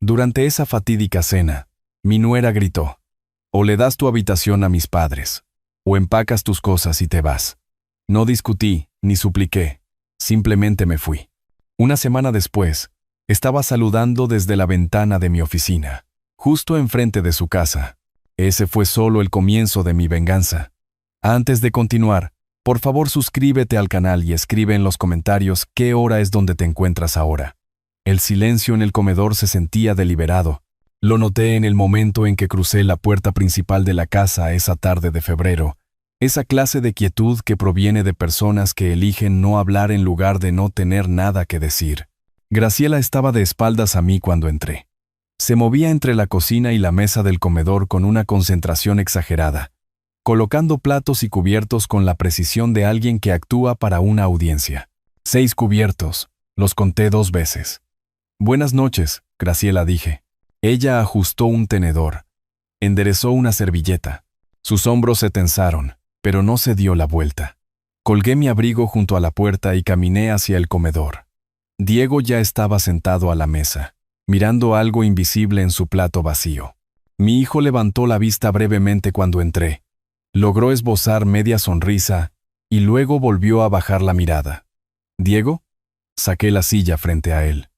Durante esa fatídica cena, mi nuera gritó: o le das tu habitación a mis padres, o empacas tus cosas y te vas. No discutí, ni supliqué, simplemente me fui. Una semana después, estaba saludando desde la ventana de mi oficina, justo enfrente de su casa. Ese fue solo el comienzo de mi venganza. Antes de continuar, por favor suscríbete al canal y escribe en los comentarios qué hora es donde te encuentras ahora. El silencio en el comedor se sentía deliberado. Lo noté en el momento en que crucé la puerta principal de la casa esa tarde de febrero. Esa clase de quietud que proviene de personas que eligen no hablar en lugar de no tener nada que decir. Graciela estaba de espaldas a mí cuando entré. Se movía entre la cocina y la mesa del comedor con una concentración exagerada, colocando platos y cubiertos con la precisión de alguien que actúa para una audiencia. 6 cubiertos, los conté 2 veces. Buenas noches, Graciela, dije. Ella ajustó un tenedor, enderezó una servilleta. Sus hombros se tensaron, pero no se dio la vuelta. Colgué mi abrigo junto a la puerta y caminé hacia el comedor. Diego ya estaba sentado a la mesa, mirando algo invisible en su plato vacío. Mi hijo levantó la vista brevemente cuando entré. Logró esbozar media sonrisa y luego volvió a bajar la mirada. ¿Diego? Saqué la silla frente a él.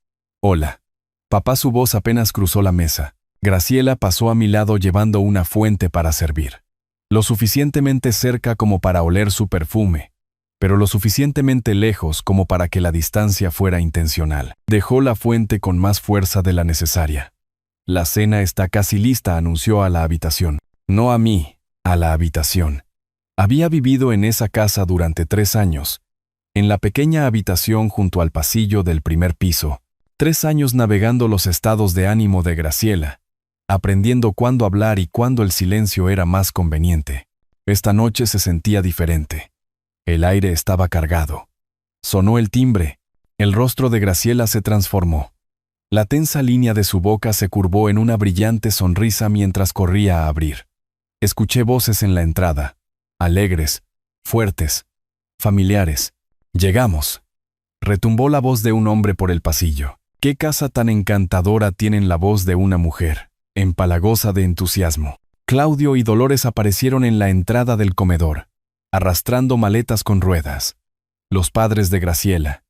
Hola. Papá, su voz apenas cruzó la mesa. Graciela pasó a mi lado llevando una fuente para servir. Lo suficientemente cerca como para oler su perfume, pero lo suficientemente lejos como para que la distancia fuera intencional. Dejó la fuente con más fuerza de la necesaria. La cena está casi lista, anunció a la habitación. No a mí, a la habitación. Había vivido en esa casa durante 3 años, en la pequeña habitación junto al pasillo del primer piso. 3 años navegando los estados de ánimo de Graciela, aprendiendo cuándo hablar y cuándo el silencio era más conveniente. Esta noche se sentía diferente. El aire estaba cargado. Sonó el timbre. El rostro de Graciela se transformó. La tensa línea de su boca se curvó en una brillante sonrisa mientras corría a abrir. Escuché voces en la entrada, alegres, fuertes, familiares. Llegamos. Retumbó la voz de un hombre por el pasillo. ¿Qué casa tan encantadora tienen la voz de una mujer? Empalagosa de entusiasmo. Claudio y Dolores aparecieron en la entrada del comedor, arrastrando maletas con ruedas. Los padres de Graciela.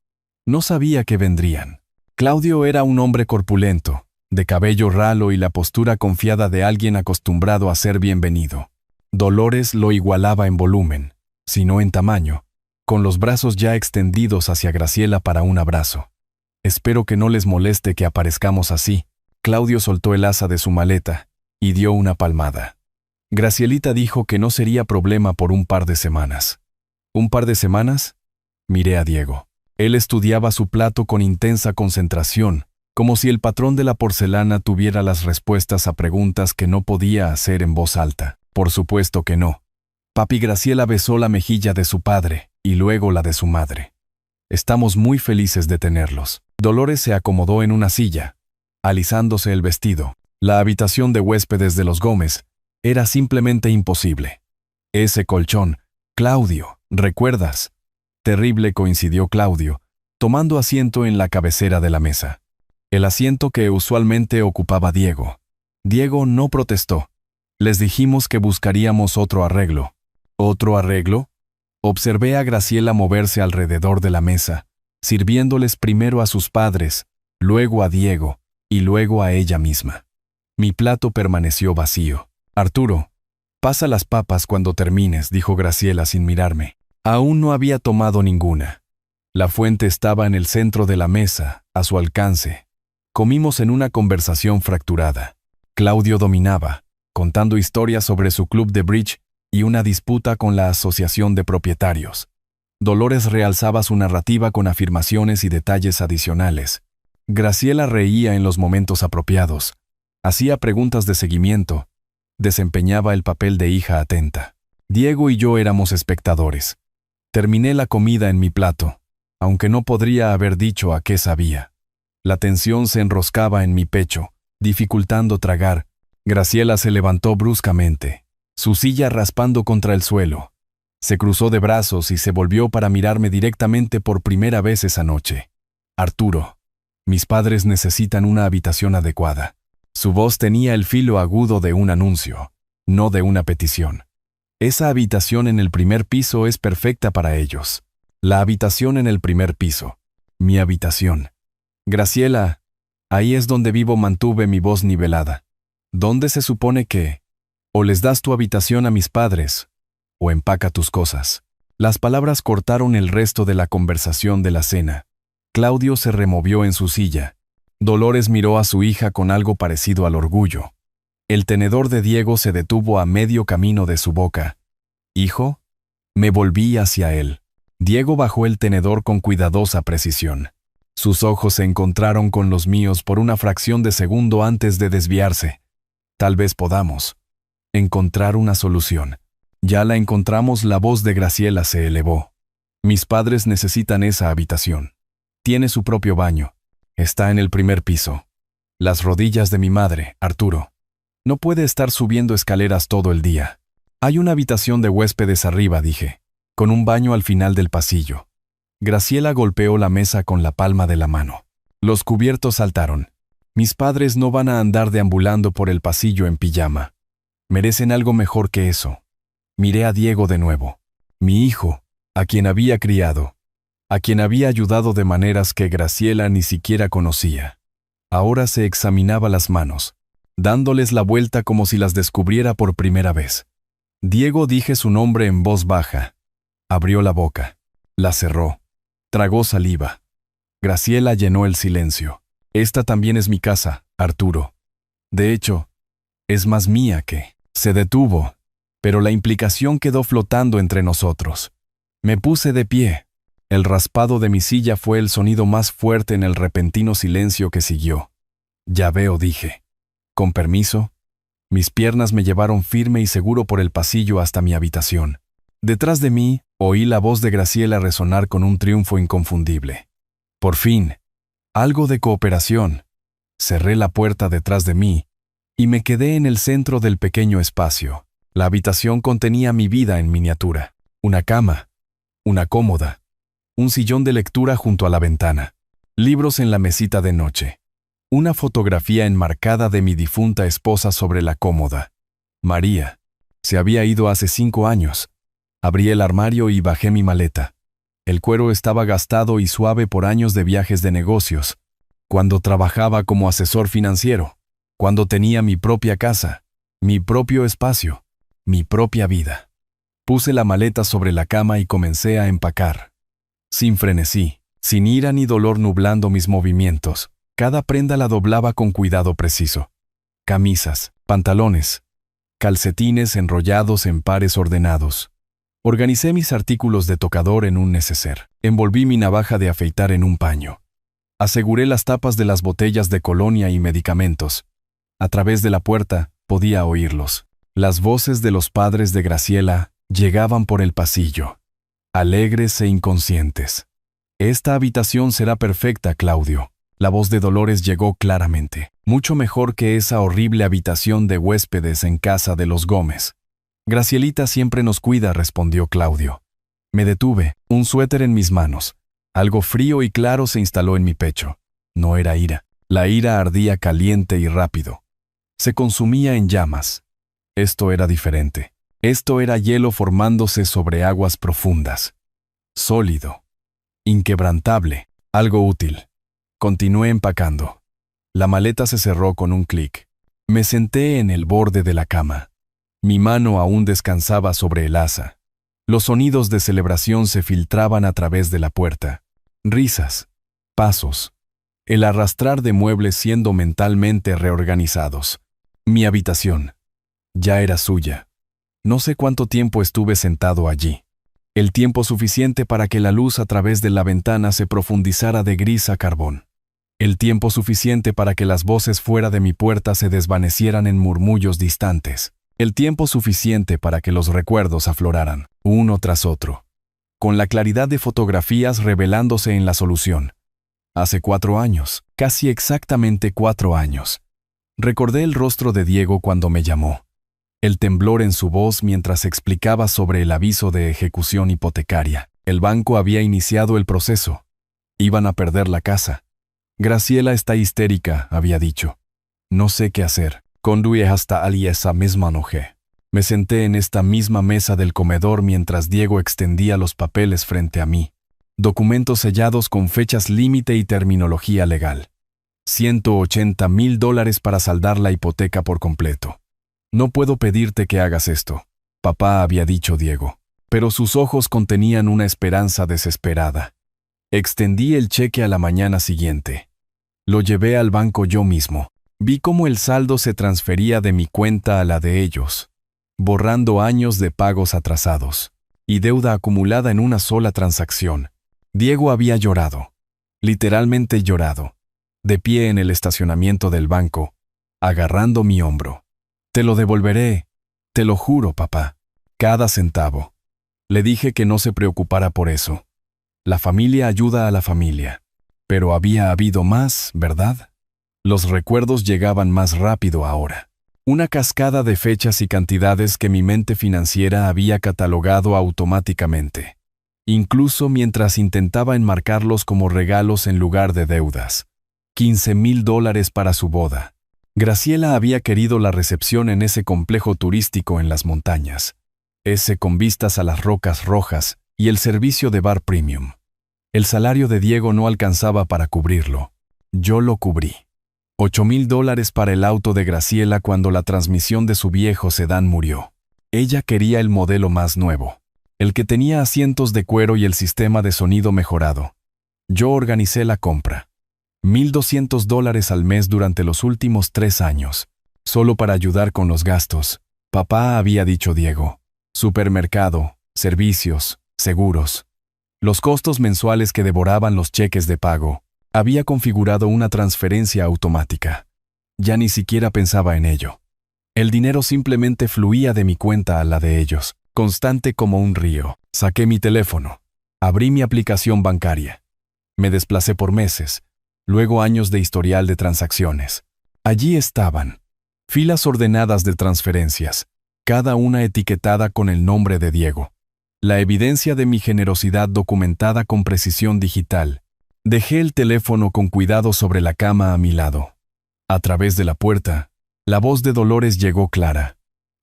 No sabía que vendrían. Claudio era un hombre corpulento, de cabello ralo y la postura confiada de alguien acostumbrado a ser bienvenido. Dolores lo igualaba en volumen, si no en tamaño, con los brazos ya extendidos hacia Graciela para un abrazo. Espero que no les moleste que aparezcamos así. Claudio soltó el asa de su maleta y dio una palmada. Gracielita dijo que no sería problema por un par de semanas. ¿Un par de semanas? Miré a Diego. Él estudiaba su plato con intensa concentración, como si el patrón de la porcelana tuviera las respuestas a preguntas que no podía hacer en voz alta. Por supuesto que no. Papi. Graciela besó la mejilla de su padre y luego la de su madre. Estamos muy felices de tenerlos. Dolores se acomodó en una silla, alisándose el vestido. La habitación de huéspedes de los Gómez era simplemente imposible. Ese colchón, Claudio, ¿recuerdas? Terrible, coincidió Claudio, tomando asiento en la cabecera de la mesa. El asiento que usualmente ocupaba Diego. Diego no protestó. Les dijimos que buscaríamos otro arreglo. ¿Otro arreglo? Observé a Graciela moverse alrededor de la mesa, sirviéndoles primero a sus padres, luego a Diego, y luego a ella misma. Mi plato permaneció vacío. Arturo, pasa las papas cuando termines, dijo Graciela sin mirarme. Aún no había tomado ninguna. La fuente estaba en el centro de la mesa, a su alcance. Comimos en una conversación fracturada. Claudio dominaba, contando historias sobre su club de bridge y una disputa con la asociación de propietarios. Dolores realzaba su narrativa con afirmaciones y detalles adicionales. Graciela reía en los momentos apropiados, hacía preguntas de seguimiento, desempeñaba el papel de hija atenta. Diego y yo éramos espectadores. Terminé la comida en mi plato, aunque no podría haber dicho a qué sabía. La tensión se enroscaba en mi pecho, dificultando tragar. Graciela se levantó bruscamente, su silla raspando contra el suelo. Se cruzó de brazos y se volvió para mirarme directamente por primera vez esa noche. Arturo, Mis padres necesitan una habitación adecuada. Su voz tenía el filo agudo de un anuncio, no de una petición. Esa habitación en el primer piso es perfecta para ellos. La habitación en el primer piso. Mi habitación. Graciela, ahí es donde vivo, mantuve mi voz nivelada. ¿Dónde se supone que? O les das tu habitación a mis padres, o empaca tus cosas. Las palabras cortaron el resto de la conversación de la cena. Claudio se removió en su silla. Dolores miró a su hija con algo parecido al orgullo. El tenedor de Diego se detuvo a medio camino de su boca. «¿Hijo?» Me volví hacia él. Diego bajó el tenedor con cuidadosa precisión. Sus ojos se encontraron con los míos por una fracción de segundo antes de desviarse. «Tal vez podamos encontrar una solución». «Ya la encontramos», la voz de Graciela se elevó. «Mis padres necesitan esa habitación. Tiene su propio baño. Está en el primer piso. Las rodillas de mi madre, Arturo. No puede estar subiendo escaleras todo el día. Hay una habitación de huéspedes arriba», dije, «con un baño al final del pasillo». Graciela golpeó la mesa con la palma de la mano. Los cubiertos saltaron. «Mis padres no van a andar deambulando por el pasillo en pijama. Merecen algo mejor que eso». Miré a Diego de nuevo. Mi hijo, a quien había criado, a quien había ayudado de maneras que Graciela ni siquiera conocía. Ahora se examinaba las manos, dándoles la vuelta como si las descubriera por primera vez. «Diego», dije su nombre en voz baja. Abrió la boca, la cerró, tragó saliva. Graciela llenó el silencio. «Esta también es mi casa, Arturo. De hecho, es más mía que...». Se detuvo, pero la implicación quedó flotando entre nosotros. Me puse de pie. El raspado de mi silla fue el sonido más fuerte en el repentino silencio que siguió. «Ya veo», dije. «Con permiso». Mis piernas me llevaron firme y seguro por el pasillo hasta mi habitación. Detrás de mí, oí la voz de Graciela resonar con un triunfo inconfundible. «Por fin, algo de cooperación». Cerré la puerta detrás de mí y me quedé en el centro del pequeño espacio. La habitación contenía mi vida en miniatura. Una cama, una cómoda, un sillón de lectura junto a la ventana, libros en la mesita de noche, una fotografía enmarcada de mi difunta esposa sobre la cómoda. María se había ido hace 5 años. Abrí el armario y bajé mi maleta. El cuero estaba gastado y suave por años de viajes de negocios, cuando trabajaba como asesor financiero, cuando tenía mi propia casa, mi propio espacio, mi propia vida. Puse la maleta sobre la cama y comencé a empacar. Sin frenesí, sin ira ni dolor nublando mis movimientos, cada prenda la doblaba con cuidado preciso. Camisas, pantalones, calcetines enrollados en pares ordenados. Organicé mis artículos de tocador en un neceser. Envolví mi navaja de afeitar en un paño. Aseguré las tapas de las botellas de colonia y medicamentos. A través de la puerta podía oírlos. Las voces de los padres de Graciela llegaban por el pasillo, alegres e inconscientes. «Esta habitación será perfecta, Claudio». La voz de Dolores llegó claramente. «Mucho mejor que esa horrible habitación de huéspedes en casa de los Gómez». «Gracielita siempre nos cuida», respondió Claudio. Me detuve, un suéter en mis manos. Algo frío y claro se instaló en mi pecho. No era ira. La ira ardía caliente y rápido. Se consumía en llamas. Esto era diferente. Esto era hielo formándose sobre aguas profundas. Sólido. Inquebrantable. Algo útil. Continué empacando. La maleta se cerró con un clic. Me senté en el borde de la cama. Mi mano aún descansaba sobre el asa. Los sonidos de celebración se filtraban a través de la puerta. Risas. Pasos. El arrastrar de muebles siendo mentalmente reorganizados. Mi habitación. Ya era suya. No sé cuánto tiempo estuve sentado allí. El tiempo suficiente para que la luz a través de la ventana se profundizara de gris a carbón. El tiempo suficiente para que las voces fuera de mi puerta se desvanecieran en murmullos distantes. El tiempo suficiente para que los recuerdos afloraran, uno tras otro, con la claridad de fotografías revelándose en la solución. Hace 4 años, casi exactamente 4 años. Recordé el rostro de Diego cuando me llamó. El temblor en su voz mientras explicaba sobre el aviso de ejecución hipotecaria. El banco había iniciado el proceso. Iban a perder la casa. Graciela está histérica, había dicho. No sé qué hacer. Conduí hasta allí esa misma noche. Me senté en esta misma mesa del comedor mientras Diego extendía los papeles frente a mí. Documentos sellados con fechas límite y terminología legal. $180,000 para saldar la hipoteca por completo. No puedo pedirte que hagas esto, papá, había dicho Diego, pero sus ojos contenían una esperanza desesperada. Extendí el cheque a la mañana siguiente. Lo llevé al banco yo mismo. Vi cómo el saldo se transfería de mi cuenta a la de ellos, borrando años de pagos atrasados y deuda acumulada en una sola transacción. Diego había llorado, literalmente llorado, de pie en el estacionamiento del banco, agarrando mi hombro. Te lo devolveré, te lo juro, papá, cada centavo. Le dije que no se preocupara por eso. La familia ayuda a la familia. Pero había habido más, ¿verdad? Los recuerdos llegaban más rápido ahora. Una cascada de fechas y cantidades que mi mente financiera había catalogado automáticamente, incluso mientras intentaba enmarcarlos como regalos en lugar de deudas. $15,000 para su boda. Graciela había querido la recepción en ese complejo turístico en las montañas, ese con vistas a las rocas rojas y el servicio de bar premium. El salario de Diego no alcanzaba para cubrirlo. Yo lo cubrí. $8,000 para el auto de Graciela cuando la transmisión de su viejo sedán murió. Ella quería el modelo más nuevo, el que tenía asientos de cuero y el sistema de sonido mejorado. Yo organicé la compra. $1,200 al mes durante los últimos 3 años, solo para ayudar con los gastos. Papá, había dicho Diego. Supermercado, servicios, seguros. Los costos mensuales que devoraban los cheques de pago. Había configurado una transferencia automática. Ya ni siquiera pensaba en ello. El dinero simplemente fluía de mi cuenta a la de ellos, constante como un río. Saqué mi teléfono. Abrí mi aplicación bancaria. Me desplacé por meses, luego años de historial de transacciones. Allí estaban. Filas ordenadas de transferencias, cada una etiquetada con el nombre de Diego. La evidencia de mi generosidad documentada con precisión digital. Dejé el teléfono con cuidado sobre la cama a mi lado. A través de la puerta, la voz de Dolores llegó clara.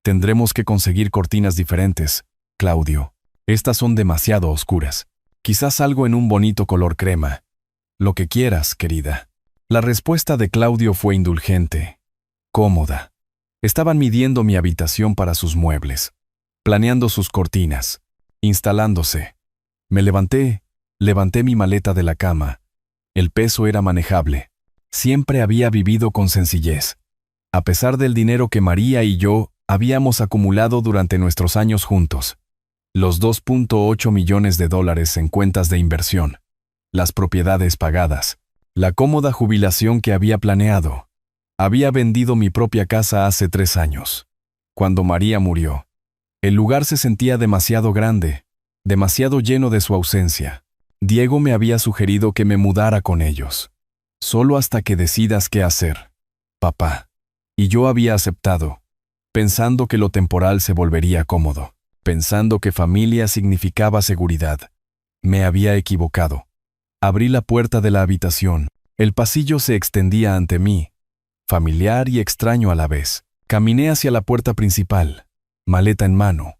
Tendremos que conseguir cortinas diferentes, Claudio. Estas son demasiado oscuras. Quizás algo en un bonito color crema. Lo que quieras, querida. La respuesta de Claudio fue indulgente, cómoda. Estaban midiendo mi habitación para sus muebles, planeando sus cortinas, instalándose. Me levanté mi maleta de la cama. El peso era manejable. Siempre había vivido con sencillez. A pesar del dinero que María y yo habíamos acumulado durante nuestros años juntos. Los $2.8 millones en cuentas de inversión. Las propiedades pagadas. La cómoda jubilación que había planeado. Había vendido mi propia casa hace 3 años. Cuando María murió, el lugar se sentía demasiado grande, demasiado lleno de su ausencia. Diego me había sugerido que me mudara con ellos. Solo hasta que decidas qué hacer, papá. Y yo había aceptado, pensando que lo temporal se volvería cómodo, pensando que familia significaba seguridad. Me había equivocado. Abrí la puerta de la habitación. El pasillo se extendía ante mí, familiar y extraño a la vez. Caminé hacia la puerta principal, maleta en mano.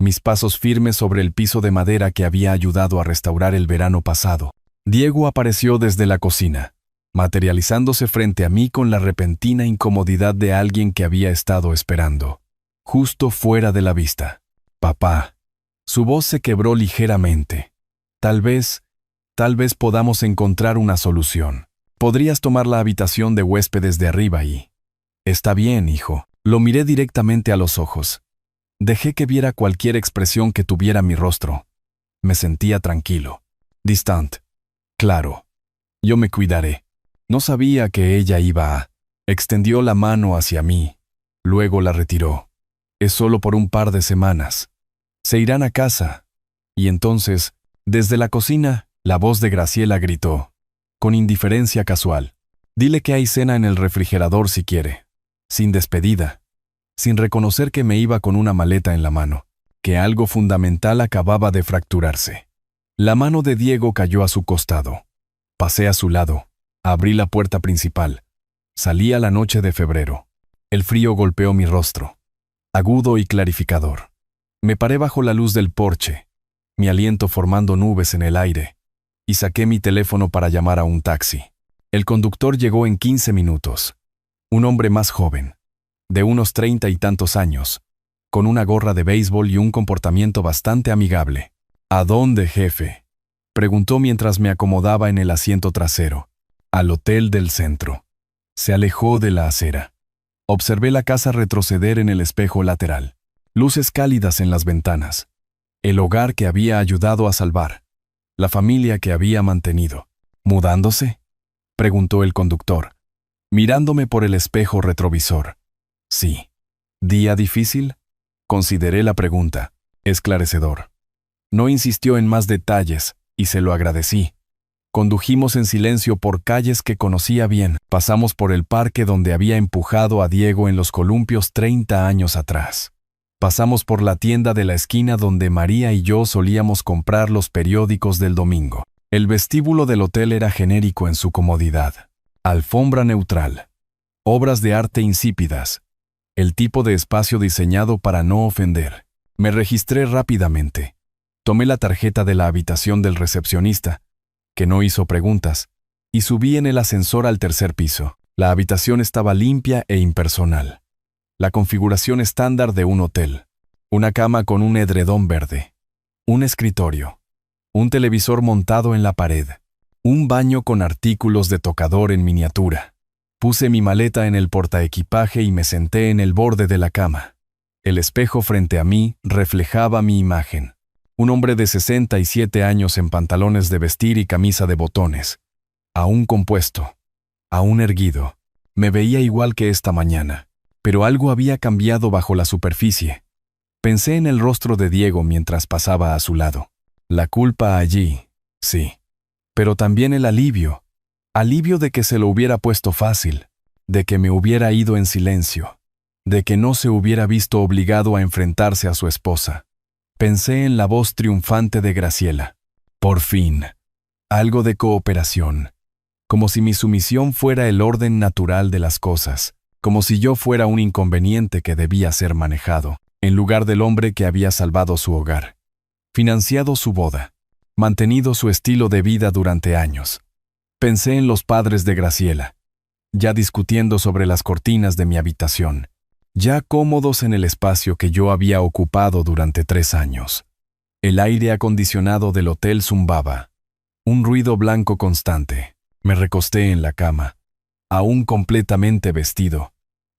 Mis pasos firmes sobre el piso de madera que había ayudado a restaurar el verano pasado. Diego apareció desde la cocina, materializándose frente a mí con la repentina incomodidad de alguien que había estado esperando, justo fuera de la vista. Papá. Su voz se quebró ligeramente. Tal vez podamos encontrar una solución. Podrías tomar la habitación de huéspedes de arriba y... Está bien, hijo. Lo miré directamente a los ojos. Dejé que viera cualquier expresión que tuviera mi rostro. Me sentía tranquilo, distante. Claro, yo me cuidaré. No sabía que ella iba a... Extendió la mano hacia mí, luego la retiró. Es solo por un par de semanas. Se irán a casa. Y entonces, desde la cocina, la voz de Graciela gritó, con indiferencia casual. Dile que hay cena en el refrigerador si quiere. Sin despedida. Sin reconocer que me iba con una maleta en la mano, que algo fundamental acababa de fracturarse. La mano de Diego cayó a su costado. Pasé a su lado. Abrí la puerta principal. Salía la noche de febrero. El frío golpeó mi rostro, agudo y clarificador. Me paré bajo la luz del porche, mi aliento formando nubes en el aire, y saqué mi teléfono para llamar a un taxi. El conductor llegó en 15 minutos. Un hombre más joven, de unos 30 y tantos años, con una gorra de béisbol y un comportamiento bastante amigable. ¿A dónde, jefe?, preguntó mientras me acomodaba en el asiento trasero. Al hotel del centro. Se alejó de la acera. Observé la casa retroceder en el espejo lateral. Luces cálidas en las ventanas. El hogar que había ayudado a salvar. La familia que había mantenido. ¿Mudándose?, preguntó el conductor, mirándome por el espejo retrovisor. Sí. ¿Día difícil?, consideré la pregunta. Esclarecedor. No insistió en más detalles, y se lo agradecí. Condujimos en silencio por calles que conocía bien. Pasamos por el parque donde había empujado a Diego en los columpios 30 años atrás. Pasamos por la tienda de la esquina donde María y yo solíamos comprar los periódicos del domingo. El vestíbulo del hotel era genérico en su comodidad. Alfombra neutral. Obras de arte insípidas. El tipo de espacio diseñado para no ofender. Me registré rápidamente. Tomé la tarjeta de la habitación del recepcionista, que no hizo preguntas, y subí en el ascensor al tercer piso. La habitación estaba limpia e impersonal. La configuración estándar de un hotel. Una cama con un edredón verde. Un escritorio. Un televisor montado en la pared. Un baño con artículos de tocador en miniatura. Puse mi maleta en el portaequipaje y me senté en el borde de la cama. El espejo frente a mí reflejaba mi imagen. Un hombre de 67 años en pantalones de vestir y camisa de botones. Aún compuesto. Aún erguido. Me veía igual que esta mañana. Pero algo había cambiado bajo la superficie. Pensé en el rostro de Diego mientras pasaba a su lado. La culpa allí, sí. Pero también el alivio. Alivio de que se lo hubiera puesto fácil. De que me hubiera ido en silencio. De que no se hubiera visto obligado a enfrentarse a su esposa. Pensé en la voz triunfante de Graciela. Por fin. Algo de cooperación. Como si mi sumisión fuera el orden natural de las cosas. Como si yo fuera un inconveniente que debía ser manejado, en lugar del hombre que había salvado su hogar. Financiado su boda. Mantenido su estilo de vida durante años. Pensé en los padres de Graciela. Ya discutiendo sobre las cortinas de mi habitación. Ya cómodos en el espacio que yo había ocupado durante 3 años. El aire acondicionado del hotel zumbaba. Un ruido blanco constante. Me recosté en la cama, aún completamente vestido,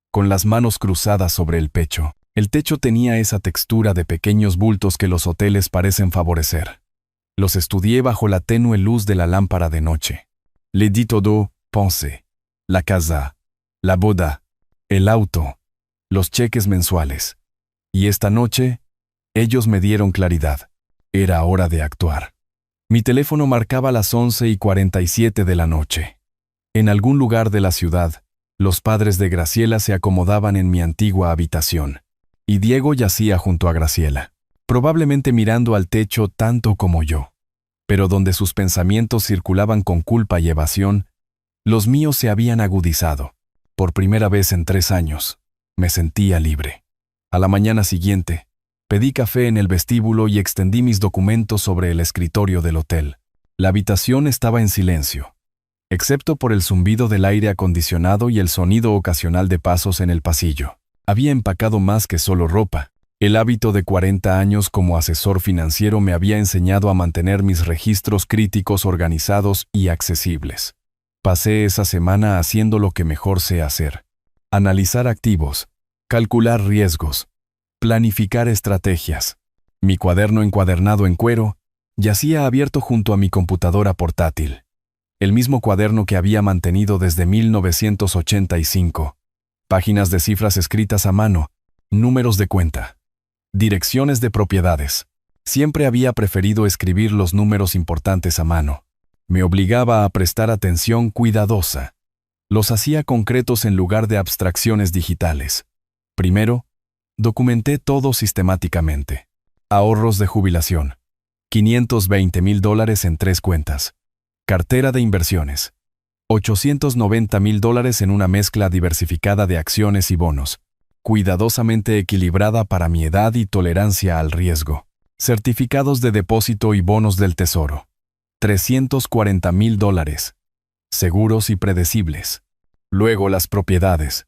con las manos cruzadas sobre el pecho. El techo tenía esa textura de pequeños bultos que los hoteles parecen favorecer. Los estudié bajo la tenue luz de la lámpara de noche. Le dis todo, pensé. La casa, la boda, el auto, los cheques mensuales. Y esta noche, ellos me dieron claridad. Era hora de actuar. Mi teléfono marcaba las 11:47 de la noche. En algún lugar de la ciudad, los padres de Graciela se acomodaban en mi antigua habitación, y Diego yacía junto a Graciela, probablemente mirando al techo tanto como yo. Pero donde sus pensamientos circulaban con culpa y evasión, los míos se habían agudizado. Por primera vez en 3 años, me sentía libre. A la mañana siguiente, pedí café en el vestíbulo y extendí mis documentos sobre el escritorio del hotel. La habitación estaba en silencio, excepto por el zumbido del aire acondicionado y el sonido ocasional de pasos en el pasillo. Había empacado más que solo ropa. El hábito de 40 años como asesor financiero me había enseñado a mantener mis registros críticos organizados y accesibles. Pasé esa semana haciendo lo que mejor sé hacer: analizar activos, calcular riesgos, planificar estrategias. Mi cuaderno encuadernado en cuero yacía abierto junto a mi computadora portátil. El mismo cuaderno que había mantenido desde 1985. Páginas de cifras escritas a mano, números de cuenta, direcciones de propiedades. Siempre había preferido escribir los números importantes a mano. Me obligaba a prestar atención cuidadosa. Los hacía concretos en lugar de abstracciones digitales. Primero, documenté todo sistemáticamente. Ahorros de jubilación. $520,000 en 3 cuentas. Cartera de inversiones. $890,000 en una mezcla diversificada de acciones y bonos, cuidadosamente equilibrada para mi edad y tolerancia al riesgo. Certificados de depósito y bonos del tesoro. $340,000. Seguros y predecibles. Luego las propiedades.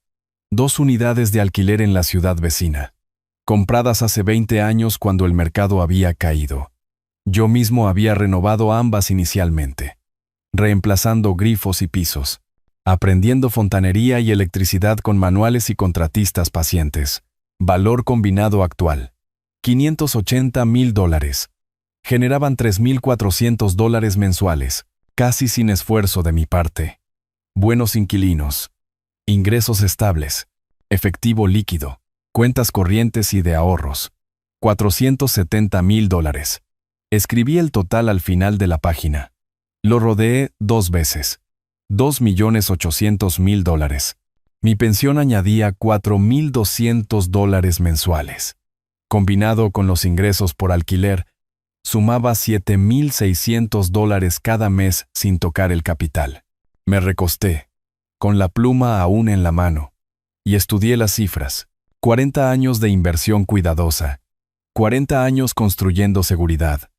2 unidades de alquiler en la ciudad vecina, compradas hace 20 años cuando el mercado había caído. Yo mismo había renovado ambas inicialmente, reemplazando grifos y pisos, aprendiendo fontanería y electricidad con manuales y contratistas pacientes. Valor combinado actual: $580,000. Generaban $3,400 mensuales, casi sin esfuerzo de mi parte. Buenos inquilinos. Ingresos estables. Efectivo líquido. Cuentas corrientes y de ahorros. $470,000. Escribí el total al final de la página. Lo rodeé 2 veces. $2,800,000. Mi pensión añadía $4,200 mensuales. Combinado con los ingresos por alquiler, sumaba $7,600 cada mes sin tocar el capital. Me recosté, con la pluma aún en la mano, y estudié las cifras. 40 años de inversión cuidadosa. 40 años construyendo seguridad.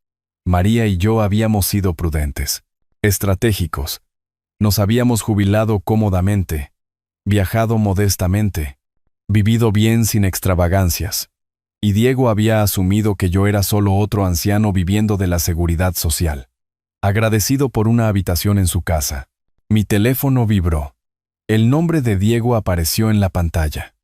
María y yo habíamos sido prudentes, estratégicos. Nos habíamos jubilado cómodamente, viajado modestamente, vivido bien sin extravagancias. Y Diego había asumido que yo era solo otro anciano viviendo de la seguridad social. Agradecido por una habitación en su casa. Mi teléfono vibró. El nombre de Diego apareció en la pantalla.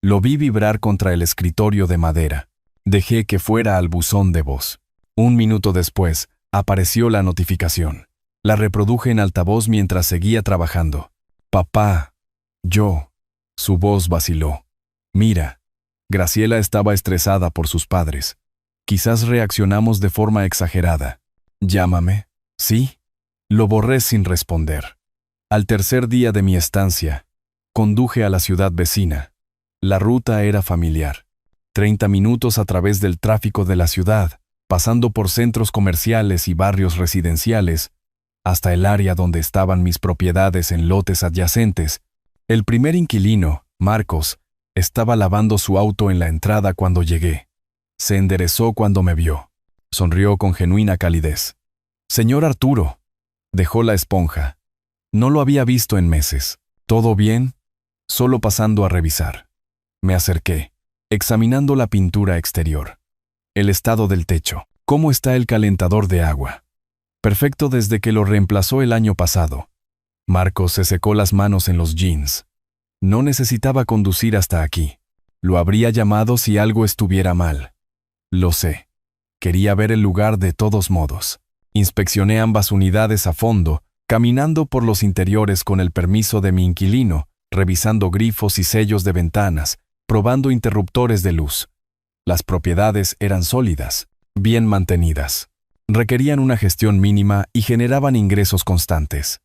Lo vi vibrar contra el escritorio de madera. Dejé que fuera al buzón de voz. 1 minuto después, apareció la notificación. La reproduje en altavoz mientras seguía trabajando. Papá. Yo. Su voz vaciló. Mira. Graciela estaba estresada por sus padres. Quizás reaccionamos de forma exagerada. Llámame. ¿Sí? Lo borré sin responder. Al tercer día de mi estancia, conduje a la ciudad vecina. La ruta era familiar. 30 minutos a través del tráfico de la ciudad, pasando por centros comerciales y barrios residenciales, hasta el área donde estaban mis propiedades en lotes adyacentes. El primer inquilino, Marcos, estaba lavando su auto en la entrada cuando llegué. Se enderezó cuando me vio. Sonrió con genuina calidez. «Señor Arturo». Dejó la esponja. No lo había visto en meses. «¿Todo bien?» «Solo pasando a revisar». Me acerqué, examinando la pintura exterior. El estado del techo. ¿Cómo está el calentador de agua? Perfecto desde que lo reemplazó el año pasado. Marcos se secó las manos en los jeans. No necesitaba conducir hasta aquí. Lo habría llamado si algo estuviera mal. Lo sé. Quería ver el lugar de todos modos. Inspeccioné ambas unidades a fondo, caminando por los interiores con el permiso de mi inquilino, revisando grifos y sellos de ventanas, probando interruptores de luz. Las propiedades eran sólidas, bien mantenidas. Requerían una gestión mínima y generaban ingresos constantes.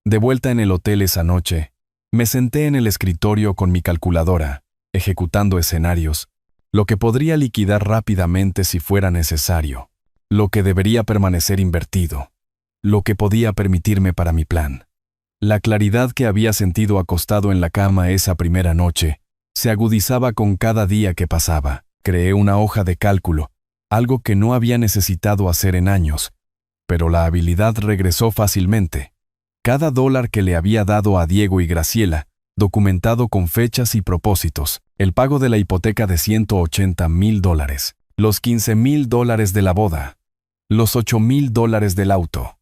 De vuelta en el hotel esa noche, me senté en el escritorio con mi calculadora, ejecutando escenarios, lo que podría liquidar rápidamente si fuera necesario, lo que debería permanecer invertido, lo que podía permitirme para mi plan. La claridad que había sentido acostado en la cama esa primera noche se agudizaba con cada día que pasaba. Creé una hoja de cálculo, algo que no había necesitado hacer en años, pero la habilidad regresó fácilmente. Cada dólar que le había dado a Diego y Graciela, documentado con fechas y propósitos, el pago de la hipoteca de $180,000, los $15,000 de la boda, los $8,000 del auto,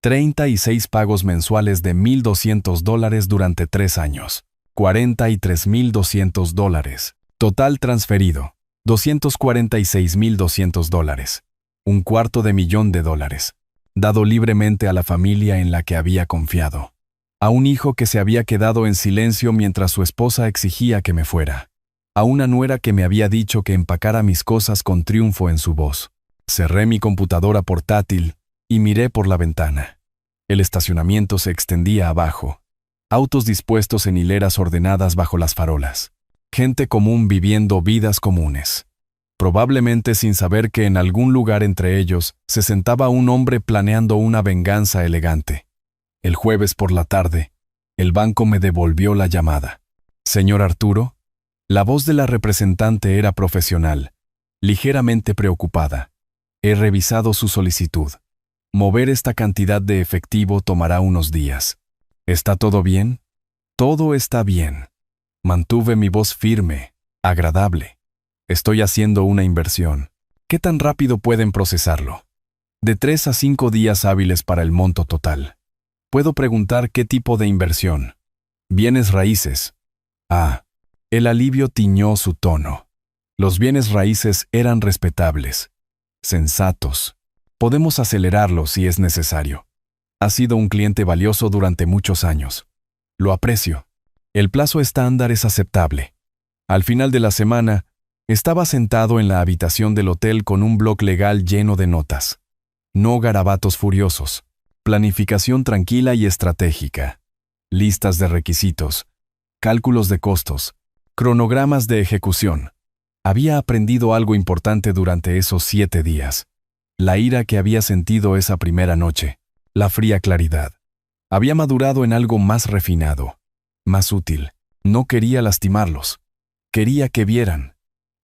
36 pagos mensuales de $1,200 durante 3 años, $43,200. Total transferido, $246,200. $250,000, dado libremente a la familia en la que había confiado. A un hijo que se había quedado en silencio mientras su esposa exigía que me fuera. A una nuera que me había dicho que empacara mis cosas con triunfo en su voz. Cerré mi computadora portátil y miré por la ventana. El estacionamiento se extendía abajo. Autos dispuestos en hileras ordenadas bajo las farolas. Gente común viviendo vidas comunes. Probablemente sin saber que en algún lugar entre ellos se sentaba un hombre planeando una venganza elegante. El jueves por la tarde, el banco me devolvió la llamada. Señor Arturo, la voz de la representante era profesional, ligeramente preocupada. He revisado su solicitud. Mover esta cantidad de efectivo tomará unos días. ¿Está todo bien? Todo está bien. Mantuve mi voz firme, agradable. Estoy haciendo una inversión. ¿Qué tan rápido pueden procesarlo? De 3 a 5 días hábiles para el monto total. Puedo preguntar qué tipo de inversión. Bienes raíces. Ah, el alivio tiñó su tono. Los bienes raíces eran respetables, sensatos. Podemos acelerarlo si es necesario. Ha sido un cliente valioso durante muchos años. Lo aprecio. El plazo estándar es aceptable. Al final de la semana, estaba sentado en la habitación del hotel con un bloc legal lleno de notas. No garabatos furiosos. Planificación tranquila y estratégica. Listas de requisitos. Cálculos de costos. Cronogramas de ejecución. Había aprendido algo importante durante esos 7 días. La ira que había sentido esa primera noche. La fría claridad. Había madurado en algo más refinado. Más útil. No quería lastimarlos. Quería que vieran.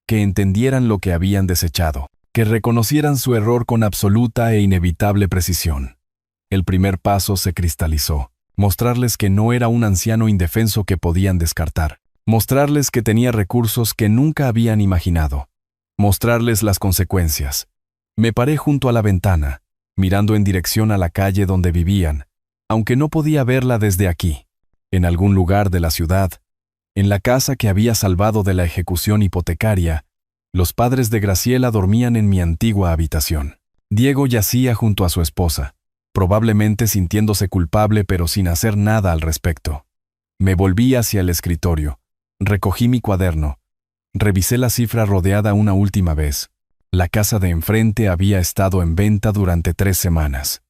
Que entendieran lo que habían desechado. Que reconocieran su error con absoluta e inevitable precisión. El primer paso se cristalizó. Mostrarles que no era un anciano indefenso que podían descartar. Mostrarles que tenía recursos que nunca habían imaginado. Mostrarles las consecuencias. Me paré junto a la ventana, mirando en dirección a la calle donde vivían, aunque no podía verla desde aquí. En algún lugar de la ciudad, en la casa que había salvado de la ejecución hipotecaria, los padres de Graciela dormían en mi antigua habitación. Diego yacía junto a su esposa, probablemente sintiéndose culpable pero sin hacer nada al respecto. Me volví hacia el escritorio, recogí mi cuaderno, revisé la cifra rodeada una última vez. La casa de enfrente había estado en venta durante 3 semanas.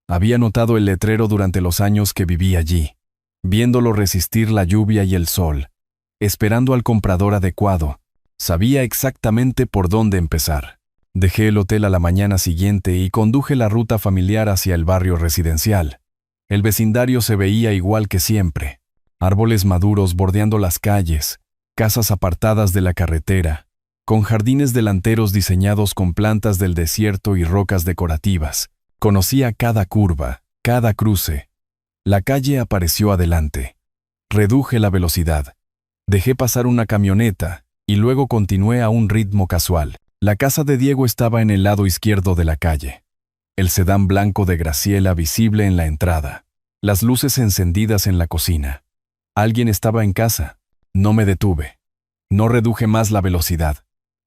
Había notado el letrero durante los años que viví allí, viéndolo resistir la lluvia y el sol, esperando al comprador adecuado. Sabía exactamente por dónde empezar. Dejé el hotel a la mañana siguiente y conduje la ruta familiar hacia el barrio residencial. El vecindario se veía igual que siempre. Árboles maduros bordeando las calles, casas apartadas de la carretera, con jardines delanteros diseñados con plantas del desierto y rocas decorativas. Conocía cada curva, cada cruce. La calle apareció adelante. Reduje la velocidad. Dejé pasar una camioneta y luego continué a un ritmo casual. La casa de Diego estaba en el lado izquierdo de la calle. El sedán blanco de Graciela visible en la entrada. Las luces encendidas en la cocina. Alguien estaba en casa. No me detuve. No reduje más la velocidad.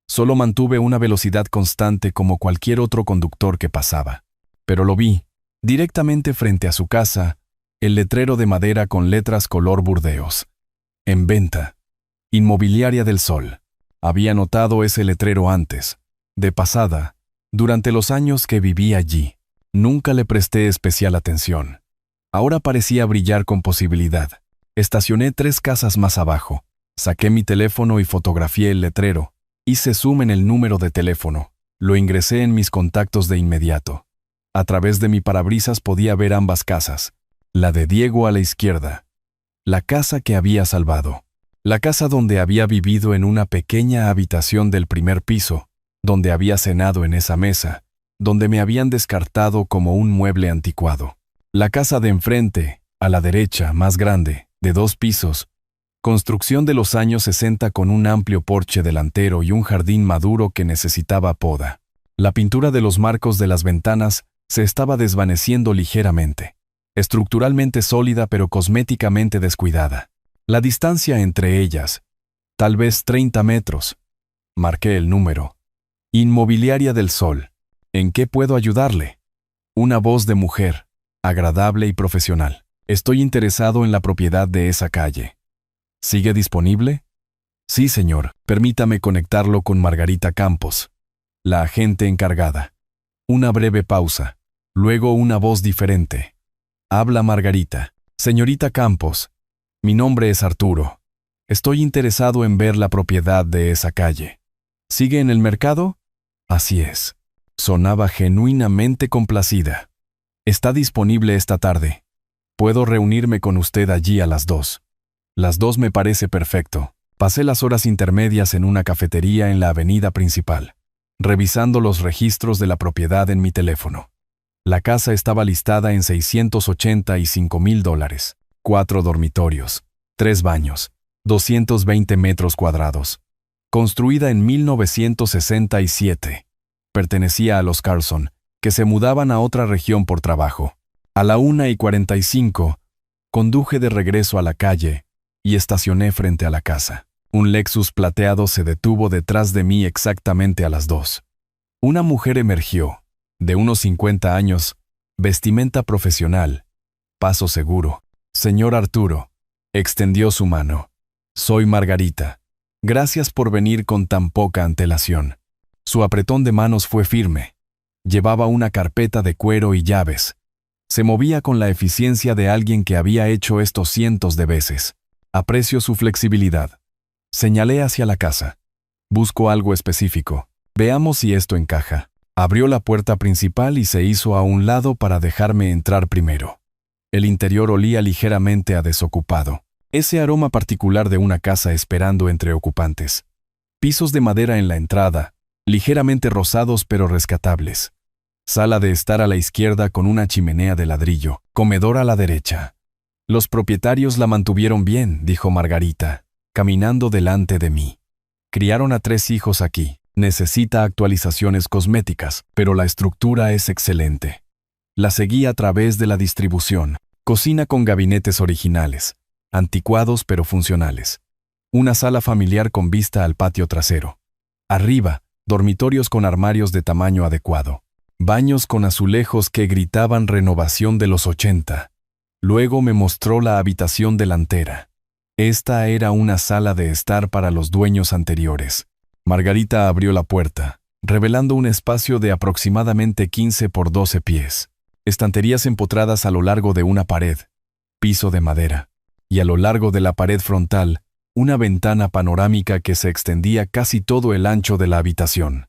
Solo mantuve una velocidad constante como cualquier otro conductor que pasaba. Pero lo vi, directamente frente a su casa, el letrero de madera con letras color burdeos. En venta. Inmobiliaria del Sol. Había notado ese letrero antes, de pasada, durante los años que viví allí. Nunca le presté especial atención. Ahora parecía brillar con posibilidad. Estacioné 3 casas más abajo. Saqué mi teléfono y fotografié el letrero. Hice zoom en el número de teléfono. Lo ingresé en mis contactos de inmediato. A través de mi parabrisas podía ver ambas casas. La de Diego a la izquierda. La casa que había salvado. La casa donde había vivido en una pequeña habitación del primer piso, donde había cenado en esa mesa, donde me habían descartado como un mueble anticuado. La casa de enfrente, a la derecha, más grande, de 2 pisos, construcción de los años 60 con un amplio porche delantero y un jardín maduro que necesitaba poda. La pintura de los marcos de las ventanas se estaba desvaneciendo ligeramente, estructuralmente sólida pero cosméticamente descuidada. La distancia entre ellas, tal vez 30 metros. Marqué el número. Inmobiliaria del Sol. ¿En qué puedo ayudarle? Una voz de mujer, agradable y profesional. Estoy interesado en la propiedad de esa calle. ¿Sigue disponible? Sí, señor. Permítame conectarlo con Margarita Campos, la agente encargada. Una breve pausa. Luego una voz diferente. Habla Margarita. Señorita Campos. Mi nombre es Arturo. Estoy interesado en ver la propiedad de esa calle. ¿Sigue en el mercado? Así es. Sonaba genuinamente complacida. Está disponible esta tarde. Puedo reunirme con usted allí a las 2. Las 2 me parece perfecto. Pasé las horas intermedias en una cafetería en la avenida principal, revisando los registros de la propiedad en mi teléfono. La casa estaba listada en $685,000, 4 dormitorios, 3 baños, 220 metros cuadrados. Construida en 1967. Pertenecía a los Carlson, que se mudaban a otra región por trabajo. A la 1:45, conduje de regreso a la calle y estacioné frente a la casa. Un Lexus plateado se detuvo detrás de mí exactamente a las 2. Una mujer emergió, de unos 50 años, vestimenta profesional, paso seguro. Señor Arturo, extendió su mano. Soy Margarita. Gracias por venir con tan poca antelación. Su apretón de manos fue firme. Llevaba una carpeta de cuero y llaves. Se movía con la eficiencia de alguien que había hecho esto cientos de veces. Aprecio su flexibilidad. Señalé hacia la casa. Busco algo específico. Veamos si esto encaja. Abrió la puerta principal y se hizo a un lado para dejarme entrar primero. El interior olía ligeramente a desocupado. Ese aroma particular de una casa esperando entre ocupantes. Pisos de madera en la entrada, ligeramente rosados pero rescatables. Sala de estar a la izquierda con una chimenea de ladrillo, comedor a la derecha. Los propietarios la mantuvieron bien, dijo Margarita, caminando delante de mí. Criaron a 3 hijos aquí. Necesita actualizaciones cosméticas, pero la estructura es excelente. La seguí a través de la distribución. Cocina con gabinetes originales, anticuados pero funcionales. Una sala familiar con vista al patio trasero. Arriba, dormitorios con armarios de tamaño adecuado. Baños con azulejos que gritaban renovación de los 80. Luego me mostró la habitación delantera. Esta era una sala de estar para los dueños anteriores. Margarita abrió la puerta, revelando un espacio de aproximadamente 15 por 12 pies. Estanterías empotradas a lo largo de una pared, piso de madera, y a lo largo de la pared frontal, una ventana panorámica que se extendía casi todo el ancho de la habitación.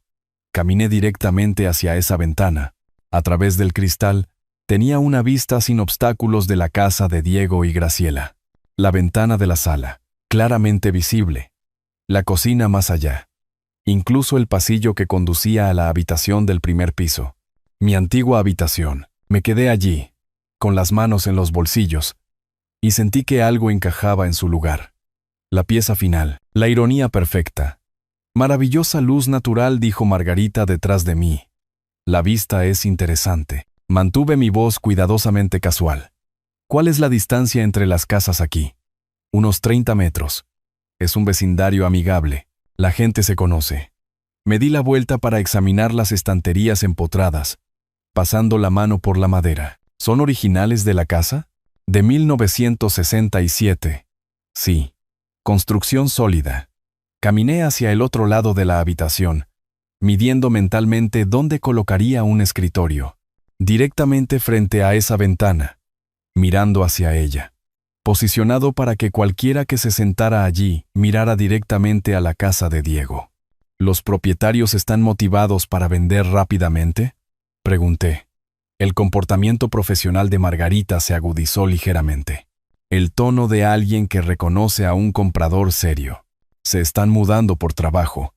Caminé directamente hacia esa ventana. A través del cristal, tenía una vista sin obstáculos de la casa de Diego y Graciela. La ventana de la sala, claramente visible. La cocina más allá. Incluso el pasillo que conducía a la habitación del primer piso. Mi antigua habitación. Me quedé allí, con las manos en los bolsillos, y sentí que algo encajaba en su lugar. La pieza final, la ironía perfecta. Maravillosa luz natural, dijo Margarita detrás de mí. La vista es interesante. Mantuve mi voz cuidadosamente casual. ¿Cuál es la distancia entre las casas aquí? Unos 30 metros. Es un vecindario amigable. La gente se conoce. Me di la vuelta para examinar las estanterías empotradas, pasando la mano por la madera. ¿Son originales de la casa? De 1967. Sí. Construcción sólida. Caminé hacia el otro lado de la habitación, midiendo mentalmente dónde colocaría un escritorio. Directamente frente a esa ventana, mirando hacia ella. Posicionado para que cualquiera que se sentara allí mirara directamente a la casa de Diego. ¿Los propietarios están motivados para vender rápidamente?, pregunté. El comportamiento profesional de Margarita se agudizó ligeramente. El tono de alguien que reconoce a un comprador serio. Se están mudando por trabajo.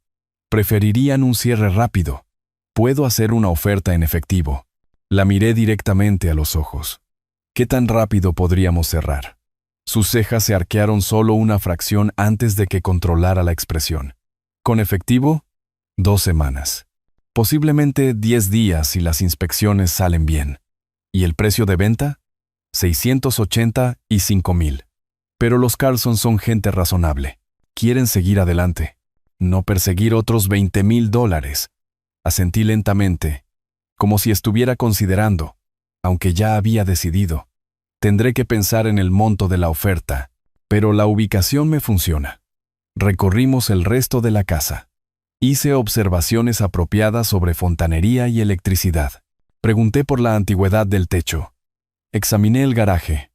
Preferirían un cierre rápido. Puedo hacer una oferta en efectivo. La miré directamente a los ojos. ¿Qué tan rápido podríamos cerrar? Sus cejas se arquearon solo una fracción antes de que controlara la expresión. ¿Con efectivo? 2 semanas. Posiblemente 10 días si las inspecciones salen bien. ¿Y el precio de venta? 680 y 5,000. Pero los Carlson son gente razonable. Quieren seguir adelante. No perseguir otros $20,000. Asentí lentamente, como si estuviera considerando, aunque ya había decidido. Tendré que pensar en el monto de la oferta, pero la ubicación me funciona. Recorrimos el resto de la casa. Hice observaciones apropiadas sobre fontanería y electricidad. Pregunté por la antigüedad del techo. Examiné el garaje.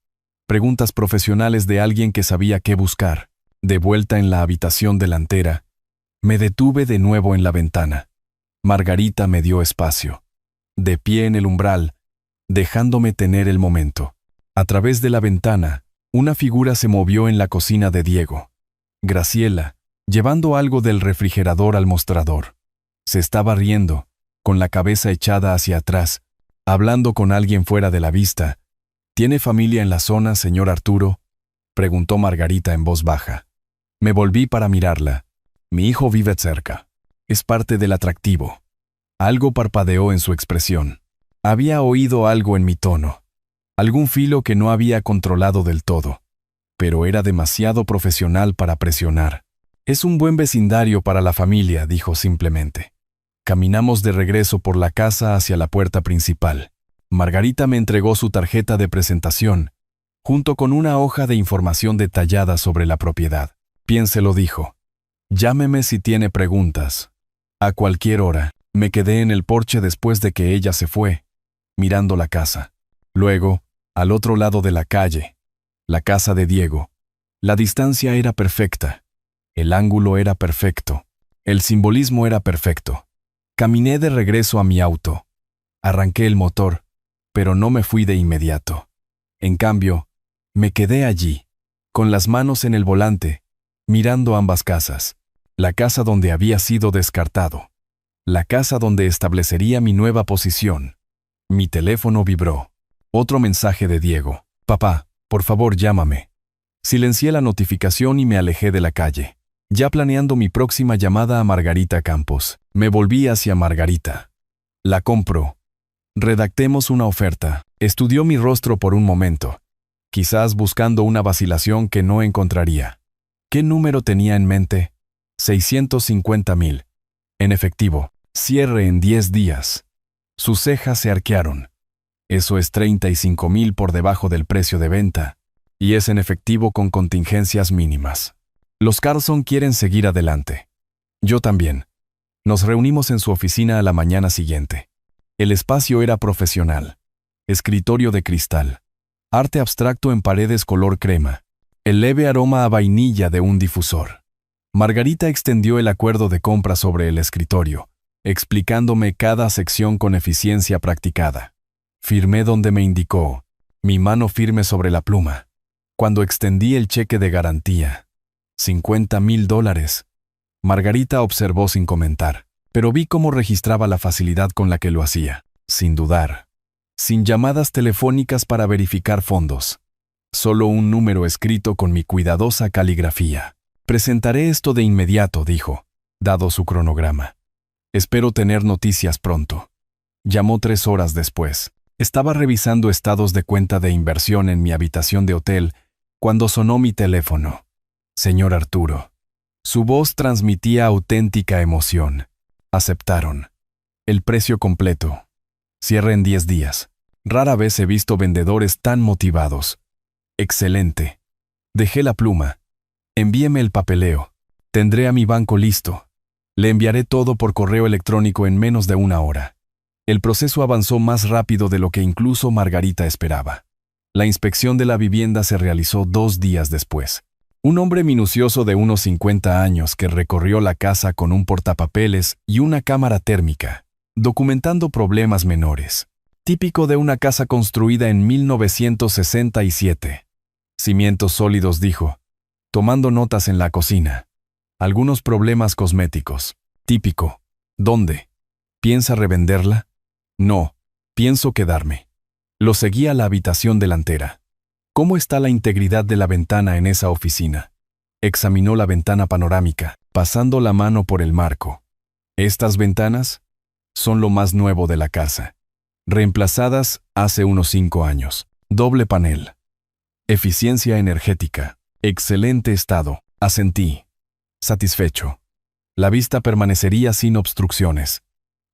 Preguntas profesionales de alguien que sabía qué buscar. De vuelta en la habitación delantera, me detuve de nuevo en la ventana. Margarita me dio espacio. De pie en el umbral, dejándome tener el momento. A través de la ventana, una figura se movió en la cocina de Diego. Graciela, llevando algo del refrigerador al mostrador. Se estaba riendo, con la cabeza echada hacia atrás, hablando con alguien fuera de la vista. ¿Tiene familia en la zona, señor Arturo?, preguntó Margarita en voz baja. Me volví para mirarla. Mi hijo vive cerca. Es parte del atractivo. Algo parpadeó en su expresión. Había oído algo en mi tono. Algún filo que no había controlado del todo. Pero era demasiado profesional para presionar. Es un buen vecindario para la familia, dijo simplemente. Caminamos de regreso por la casa hacia la puerta principal. Margarita me entregó su tarjeta de presentación, junto con una hoja de información detallada sobre la propiedad. Piénselo, dijo. Llámeme si tiene preguntas. A cualquier hora. Me quedé en el porche después de que ella se fue, mirando la casa. Luego, al otro lado de la calle, la casa de Diego. La distancia era perfecta. El ángulo era perfecto. El simbolismo era perfecto. Caminé de regreso a mi auto. Arranqué el motor, pero no me fui de inmediato. En cambio, me quedé allí, con las manos en el volante, mirando ambas casas. La casa donde había sido descartado. La casa donde establecería mi nueva posición. Mi teléfono vibró. Otro mensaje de Diego. Papá, por favor llámame. Silencié la notificación y me alejé de la calle. Ya planeando mi próxima llamada a Margarita Campos. Me volví hacia Margarita. La compro. Redactemos una oferta. Estudió mi rostro por un momento, quizás buscando una vacilación que no encontraría. ¿Qué número tenía en mente? 650,000. En efectivo. Cierre en 10 días. Sus cejas se arquearon. Eso es 35,000 por debajo del precio de venta, y es en efectivo con contingencias mínimas. Los Carlson quieren seguir adelante. Yo también. Nos reunimos en su oficina a la mañana siguiente. El espacio era profesional. Escritorio de cristal. Arte abstracto en paredes color crema. El leve aroma a vainilla de un difusor. Margarita extendió el acuerdo de compra sobre el escritorio, explicándome cada sección con eficiencia practicada. Firmé donde me indicó, mi mano firme sobre la pluma. Cuando extendí el cheque de garantía, $50,000. Margarita observó sin comentar, pero vi cómo registraba la facilidad con la que lo hacía, sin dudar. Sin llamadas telefónicas para verificar fondos. Solo un número escrito con mi cuidadosa caligrafía. Presentaré esto de inmediato, dijo, dado su cronograma. Espero tener noticias pronto. Llamó 3 horas después. Estaba revisando estados de cuenta de inversión en mi habitación de hotel cuando sonó mi teléfono. Señor Arturo. Su voz transmitía auténtica emoción. Aceptaron. El precio completo. Cierre en 10 días. Rara vez he visto vendedores tan motivados. Excelente. Dejé la pluma. Envíeme el papeleo. Tendré a mi banco listo. Le enviaré todo por correo electrónico en menos de 1 hora. El proceso avanzó más rápido de lo que incluso Margarita esperaba. La inspección de la vivienda se realizó 2 días después. Un hombre minucioso de unos 50 años que recorrió la casa con un portapapeles y una cámara térmica, documentando problemas menores. Típico de una casa construida en 1967. Cimientos sólidos, dijo, tomando notas en la cocina. Algunos problemas cosméticos. Típico. ¿Dónde? ¿Piensa revenderla? No, pienso quedarme. Lo seguí a la habitación delantera. ¿Cómo está la integridad de la ventana en esa oficina? Examinó la ventana panorámica, pasando la mano por el marco. Estas ventanas son lo más nuevo de la casa. Reemplazadas hace unos 5 años. Doble panel. Eficiencia energética. Excelente estado. Asentí. Satisfecho. La vista permanecería sin obstrucciones.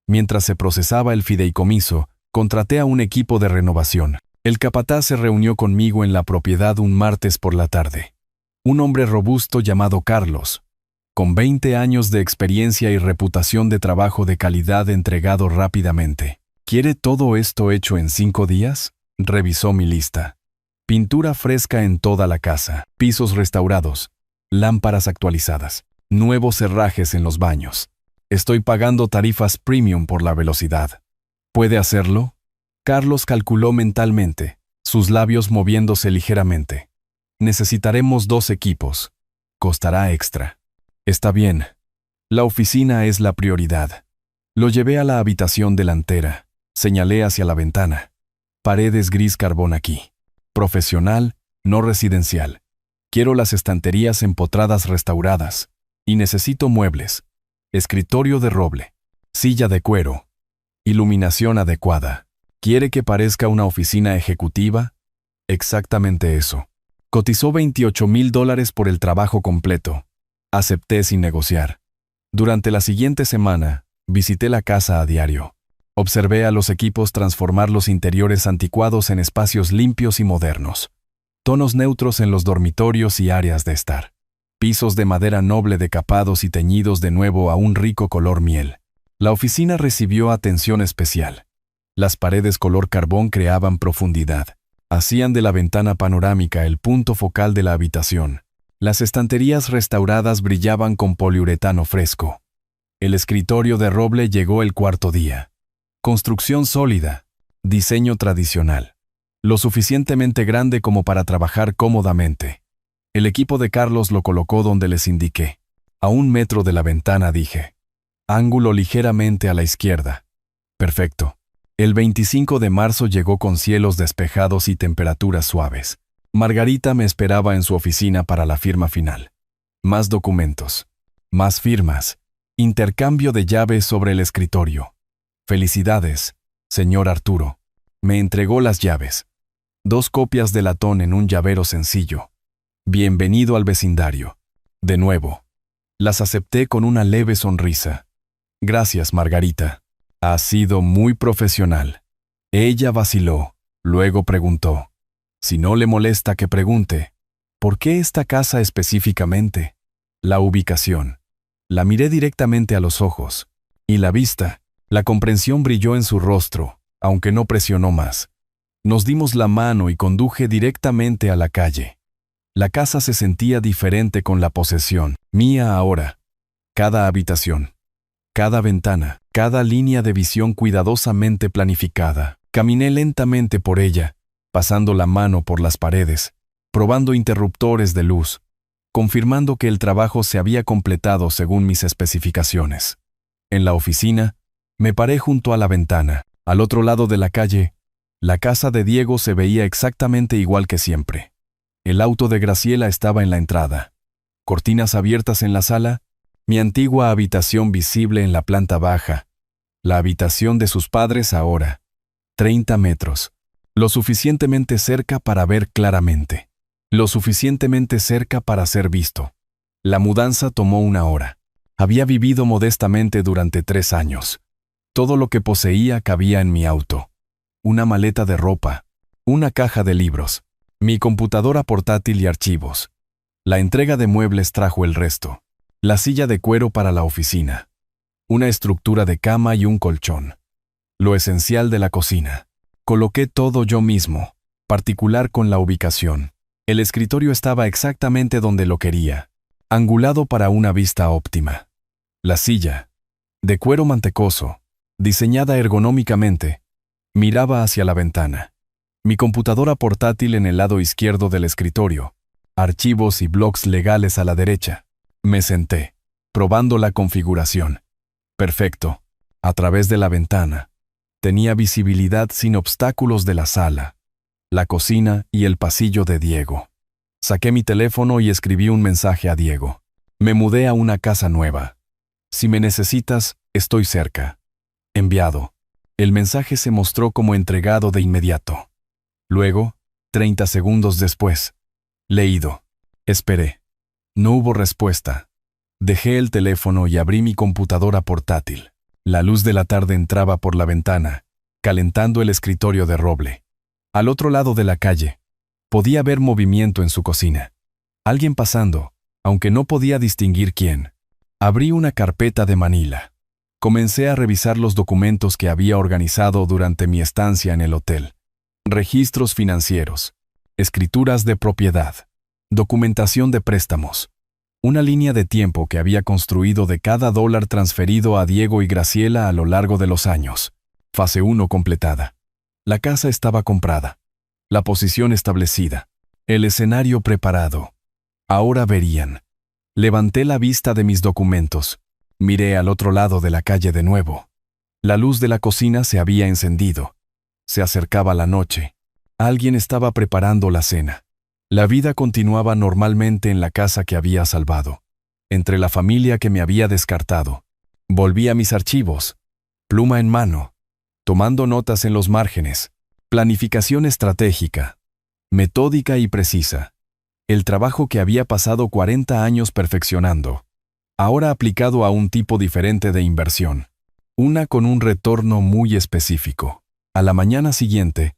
Mientras se procesaba el fideicomiso, contraté a un equipo de renovación. El capataz se reunió conmigo en la propiedad un martes por la tarde. Un hombre robusto llamado Carlos, con 20 años de experiencia y reputación de trabajo de calidad entregado rápidamente. ¿Quiere todo esto hecho en 5 días? Revisó mi lista. Pintura fresca en toda la casa, pisos restaurados, lámparas actualizadas, nuevos herrajes en los baños. Estoy pagando tarifas premium por la velocidad. ¿Puede hacerlo? Carlos calculó mentalmente. sus labios moviéndose ligeramente. Necesitaremos 2 equipos. Costará extra. Está bien. La oficina es la prioridad. Lo llevé a la habitación delantera. Señalé hacia la ventana. Paredes gris carbón aquí. Profesional, no residencial. Quiero las estanterías empotradas restauradas. Y necesito muebles. Escritorio de roble. Silla de cuero. Iluminación adecuada. ¿Quiere que parezca una oficina ejecutiva? Exactamente eso. Cotizó $28,000 por el trabajo completo. Acepté sin negociar. Durante la siguiente semana, visité la casa a diario. Observé a los equipos transformar los interiores anticuados en espacios limpios y modernos. Tonos neutros en los dormitorios y áreas de estar. Pisos de madera noble decapados y teñidos de nuevo a un rico color miel. La oficina recibió atención especial. Las paredes color carbón creaban profundidad. Hacían de la ventana panorámica el punto focal de la habitación. Las estanterías restauradas brillaban con poliuretano fresco. El escritorio de roble llegó el cuarto día. Construcción sólida. Diseño tradicional. Lo suficientemente grande como para trabajar cómodamente. El equipo de Carlos lo colocó donde les indiqué. A 1 metro de la ventana, dije. Ángulo ligeramente a la izquierda. Perfecto. El 25 de marzo llegó con cielos despejados y temperaturas suaves. Margarita me esperaba en su oficina para la firma final. Más documentos. Más firmas. Intercambio de llaves sobre el escritorio. Felicidades, señor Arturo. Me entregó las llaves. 2 copias de latón en un llavero sencillo. Bienvenido al vecindario. De nuevo. Las acepté con una leve sonrisa. Gracias, Margarita. Has sido muy profesional. Ella vaciló, luego preguntó. Si no le molesta que pregunte, ¿por qué esta casa específicamente? La ubicación. La miré directamente a los ojos. Y la vista, la comprensión brilló en su rostro, aunque no presionó más. Nos dimos la mano y conduje directamente a la calle. La casa se sentía diferente con la posesión, mía ahora. Cada habitación, cada ventana, cada línea de visión cuidadosamente planificada. Caminé lentamente por ella, pasando la mano por las paredes, probando interruptores de luz, confirmando que el trabajo se había completado según mis especificaciones. En la oficina, me paré junto a la ventana. Al otro lado de la calle, la casa de Diego se veía exactamente igual que siempre. El auto de Graciela estaba en la entrada. Cortinas abiertas en la sala, mi antigua habitación visible en la planta baja, la habitación de sus padres ahora. 30 metros. Lo suficientemente cerca para ver claramente. Lo suficientemente cerca para ser visto. La mudanza tomó 1 hora. Había vivido modestamente durante 3 años. Todo lo que poseía cabía en mi auto. Una maleta de ropa, una caja de libros, mi computadora portátil y archivos. La entrega de muebles trajo el resto. La silla de cuero para la oficina. Una estructura de cama y un colchón. Lo esencial de la cocina. Coloqué todo yo mismo, particular con la ubicación. El escritorio estaba exactamente donde lo quería, angulado para una vista óptima. La silla, de cuero mantecoso, diseñada ergonómicamente, miraba hacia la ventana. Mi computadora portátil en el lado izquierdo del escritorio, archivos y blogs legales a la derecha. Me senté, probando la configuración. Perfecto. A través de la ventana. Tenía visibilidad sin obstáculos de la sala, la cocina y el pasillo de Diego. Saqué mi teléfono y escribí un mensaje a Diego. Me mudé a una casa nueva. Si me necesitas, estoy cerca. Enviado. El mensaje se mostró como entregado de inmediato. Luego, 30 segundos después, leído. Esperé. No hubo respuesta. Dejé el teléfono y abrí mi computadora portátil. La luz de la tarde entraba por la ventana, calentando el escritorio de roble. Al otro lado de la calle, podía ver movimiento en su cocina. Alguien pasando, aunque no podía distinguir quién. Abrí una carpeta de Manila. Comencé a revisar los documentos que había organizado durante mi estancia en el hotel. Registros financieros, escrituras de propiedad, documentación de préstamos. Una línea de tiempo que había construido de cada dólar transferido a Diego y Graciela a lo largo de los años. Fase 1 completada. La casa estaba comprada. La posición establecida. El escenario preparado. Ahora verían. Levanté la vista de mis documentos. Miré al otro lado de la calle de nuevo. La luz de la cocina se había encendido. Se acercaba la noche. Alguien estaba preparando la cena. La vida continuaba normalmente en la casa que había salvado, entre la familia que me había descartado. Volví a mis archivos, pluma en mano, tomando notas en los márgenes. Planificación estratégica, metódica y precisa. El trabajo que había pasado 40 años perfeccionando, ahora aplicado a un tipo diferente de inversión. Una con un retorno muy específico. A la mañana siguiente,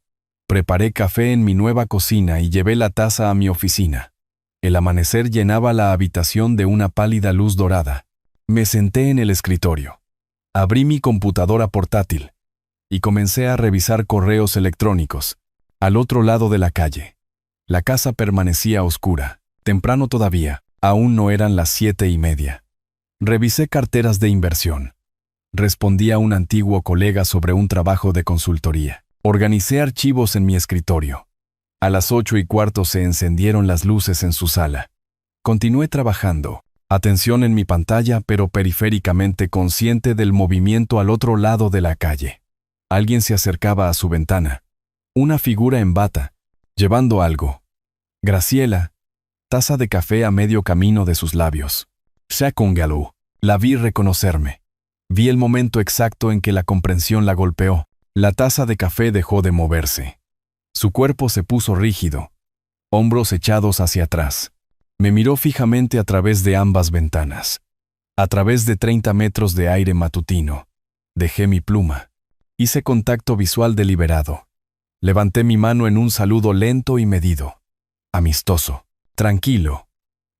preparé café en mi nueva cocina y llevé la taza a mi oficina. El amanecer llenaba la habitación de una pálida luz dorada. Me senté en el escritorio. Abrí mi computadora portátil y comencé a revisar correos electrónicos, al otro lado de la calle. La casa permanecía oscura. Temprano todavía, aún no eran las 7:30. Revisé carteras de inversión. Respondí a un antiguo colega sobre un trabajo de consultoría. Organicé archivos en mi escritorio. A las 8:15 se encendieron las luces en su sala. Continué trabajando, atención en mi pantalla, pero periféricamente consciente del movimiento al otro lado de la calle. Alguien se acercaba a su ventana. Una figura en bata, llevando algo. Graciela, taza de café a medio camino de sus labios. Shakungalo. La vi reconocerme. Vi el momento exacto en que la comprensión la golpeó. La taza de café dejó de moverse. Su cuerpo se puso rígido, hombros echados hacia atrás. Me miró fijamente a través de ambas ventanas. A través de 30 metros de aire matutino. Dejé mi pluma. Hice contacto visual deliberado. Levanté mi mano en un saludo lento y medido. Amistoso. Tranquilo.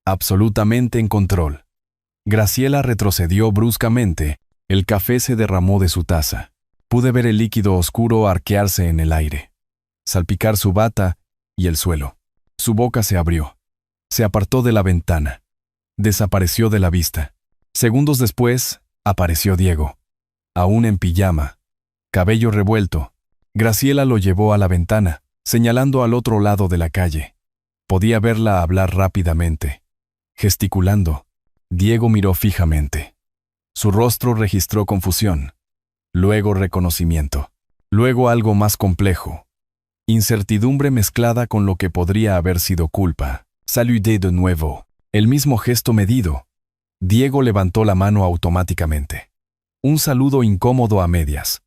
Absolutamente en control. Graciela retrocedió bruscamente. El café se derramó de su taza. Pude ver el líquido oscuro arquearse en el aire, salpicar su bata y el suelo. Su boca se abrió. Se apartó de la ventana. Desapareció de la vista. Segundos después, apareció Diego. Aún en pijama. Cabello revuelto. Graciela lo llevó a la ventana, señalando al otro lado de la calle. Podía verla hablar rápidamente. Gesticulando. Diego miró fijamente. Su rostro registró confusión. Luego reconocimiento. Luego algo más complejo. Incertidumbre mezclada con lo que podría haber sido culpa. Saludé de nuevo. El mismo gesto medido. Diego levantó la mano automáticamente. Un saludo incómodo a medias.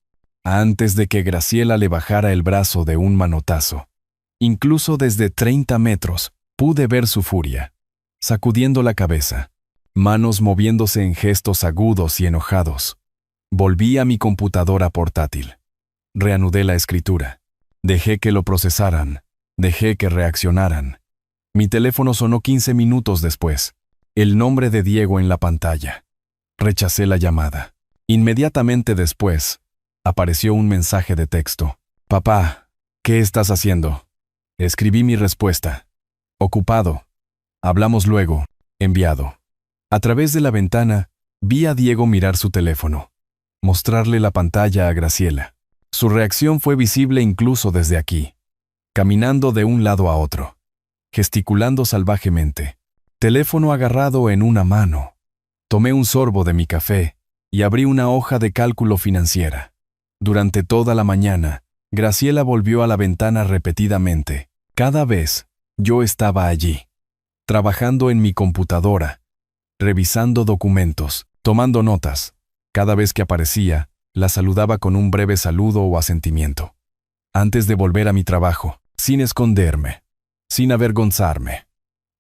Antes de que Graciela le bajara el brazo de un manotazo. Incluso desde 30 metros, pude ver su furia. Sacudiendo la cabeza. Manos moviéndose en gestos agudos y enojados. Volví a mi computadora portátil. Reanudé la escritura. Dejé que lo procesaran. Dejé que reaccionaran. Mi teléfono sonó 15 minutos después. El nombre de Diego en la pantalla. Rechacé la llamada. Inmediatamente después, apareció un mensaje de texto. Papá, ¿qué estás haciendo? Escribí mi respuesta. Ocupado. Hablamos luego. Enviado. A través de la ventana, vi a Diego mirar su teléfono. Mostrarle la pantalla a Graciela. Su reacción fue visible incluso desde aquí. Caminando de un lado a otro. Gesticulando salvajemente. Teléfono agarrado en una mano. Tomé un sorbo de mi café y abrí una hoja de cálculo financiera. Durante toda la mañana, Graciela volvió a la ventana repetidamente. Cada vez, yo estaba allí. Trabajando en mi computadora. Revisando documentos. Tomando notas. Cada vez que aparecía, la saludaba con un breve saludo o asentimiento. Antes de volver a mi trabajo, sin esconderme, sin avergonzarme.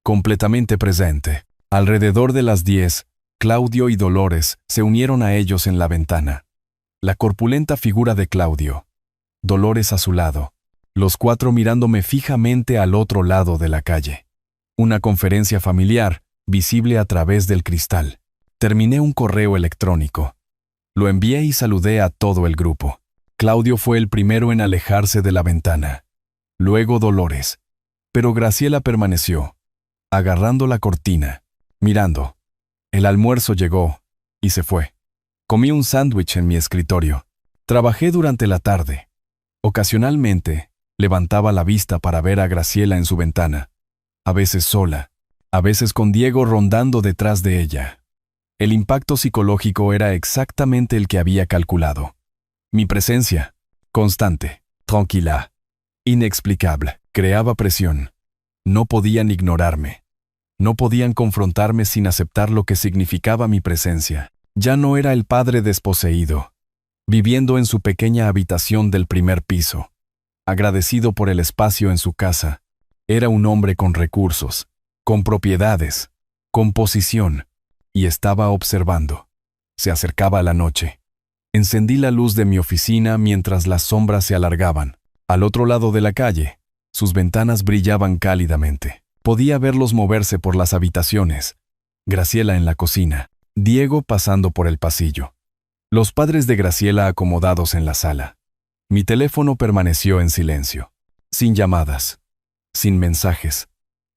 Completamente presente. Alrededor de las 10, Claudio y Dolores se unieron a ellos en la ventana. La corpulenta figura de Claudio. Dolores a su lado. Los 4 mirándome fijamente al otro lado de la calle. Una conferencia familiar, visible a través del cristal. Terminé un correo electrónico. Lo envié y saludé a todo el grupo. Claudio fue el primero en alejarse de la ventana. Luego Dolores. Pero Graciela permaneció, agarrando la cortina, mirando. El almuerzo llegó y se fue. Comí un sándwich en mi escritorio. Trabajé durante la tarde. Ocasionalmente, Levantaba la vista para ver a Graciela en su ventana, a veces sola, a veces con Diego rondando detrás de ella. El impacto psicológico era exactamente el que había calculado. Mi presencia, constante, tranquila, inexplicable, creaba presión. No podían ignorarme. No podían confrontarme sin aceptar lo que significaba mi presencia. Ya no era el padre desposeído, viviendo en su pequeña habitación del primer piso. Agradecido por el espacio en su casa, era un hombre con recursos, con propiedades, con posición, y estaba observando. Se acercaba la noche. Encendí la luz de mi oficina mientras las sombras se alargaban. Al otro lado de la calle, sus ventanas brillaban cálidamente. Podía verlos moverse por las habitaciones. Graciela en la cocina, Diego pasando por el pasillo. Los padres de Graciela acomodados en la sala. Mi teléfono permaneció en silencio, sin llamadas, sin mensajes.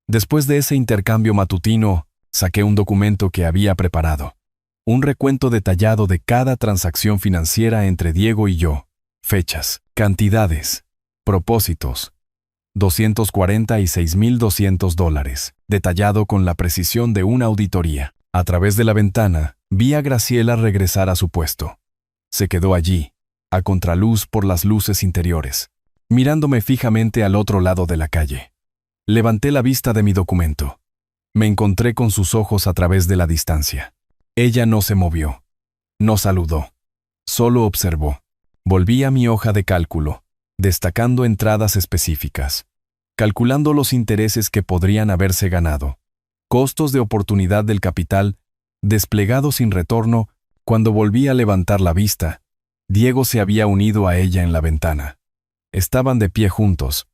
Después de ese intercambio matutino, saqué un documento que había preparado. Un recuento detallado de cada transacción financiera entre Diego y yo. Fechas, cantidades, propósitos. $246,200, detallado con la precisión de una auditoría. A través de la ventana, vi a Graciela regresar a su puesto. Se quedó allí, a contraluz por las luces interiores, mirándome fijamente al otro lado de la calle. Levanté la vista de mi documento. Me encontré con sus ojos a través de la distancia. Ella no se movió, no saludó, solo observó. Volví a mi hoja de cálculo, destacando entradas específicas, calculando los intereses que podrían haberse ganado, costos de oportunidad del capital, desplegado sin retorno. Cuando volví a levantar la vista, Diego se había unido a ella en la ventana. Estaban de pie juntos,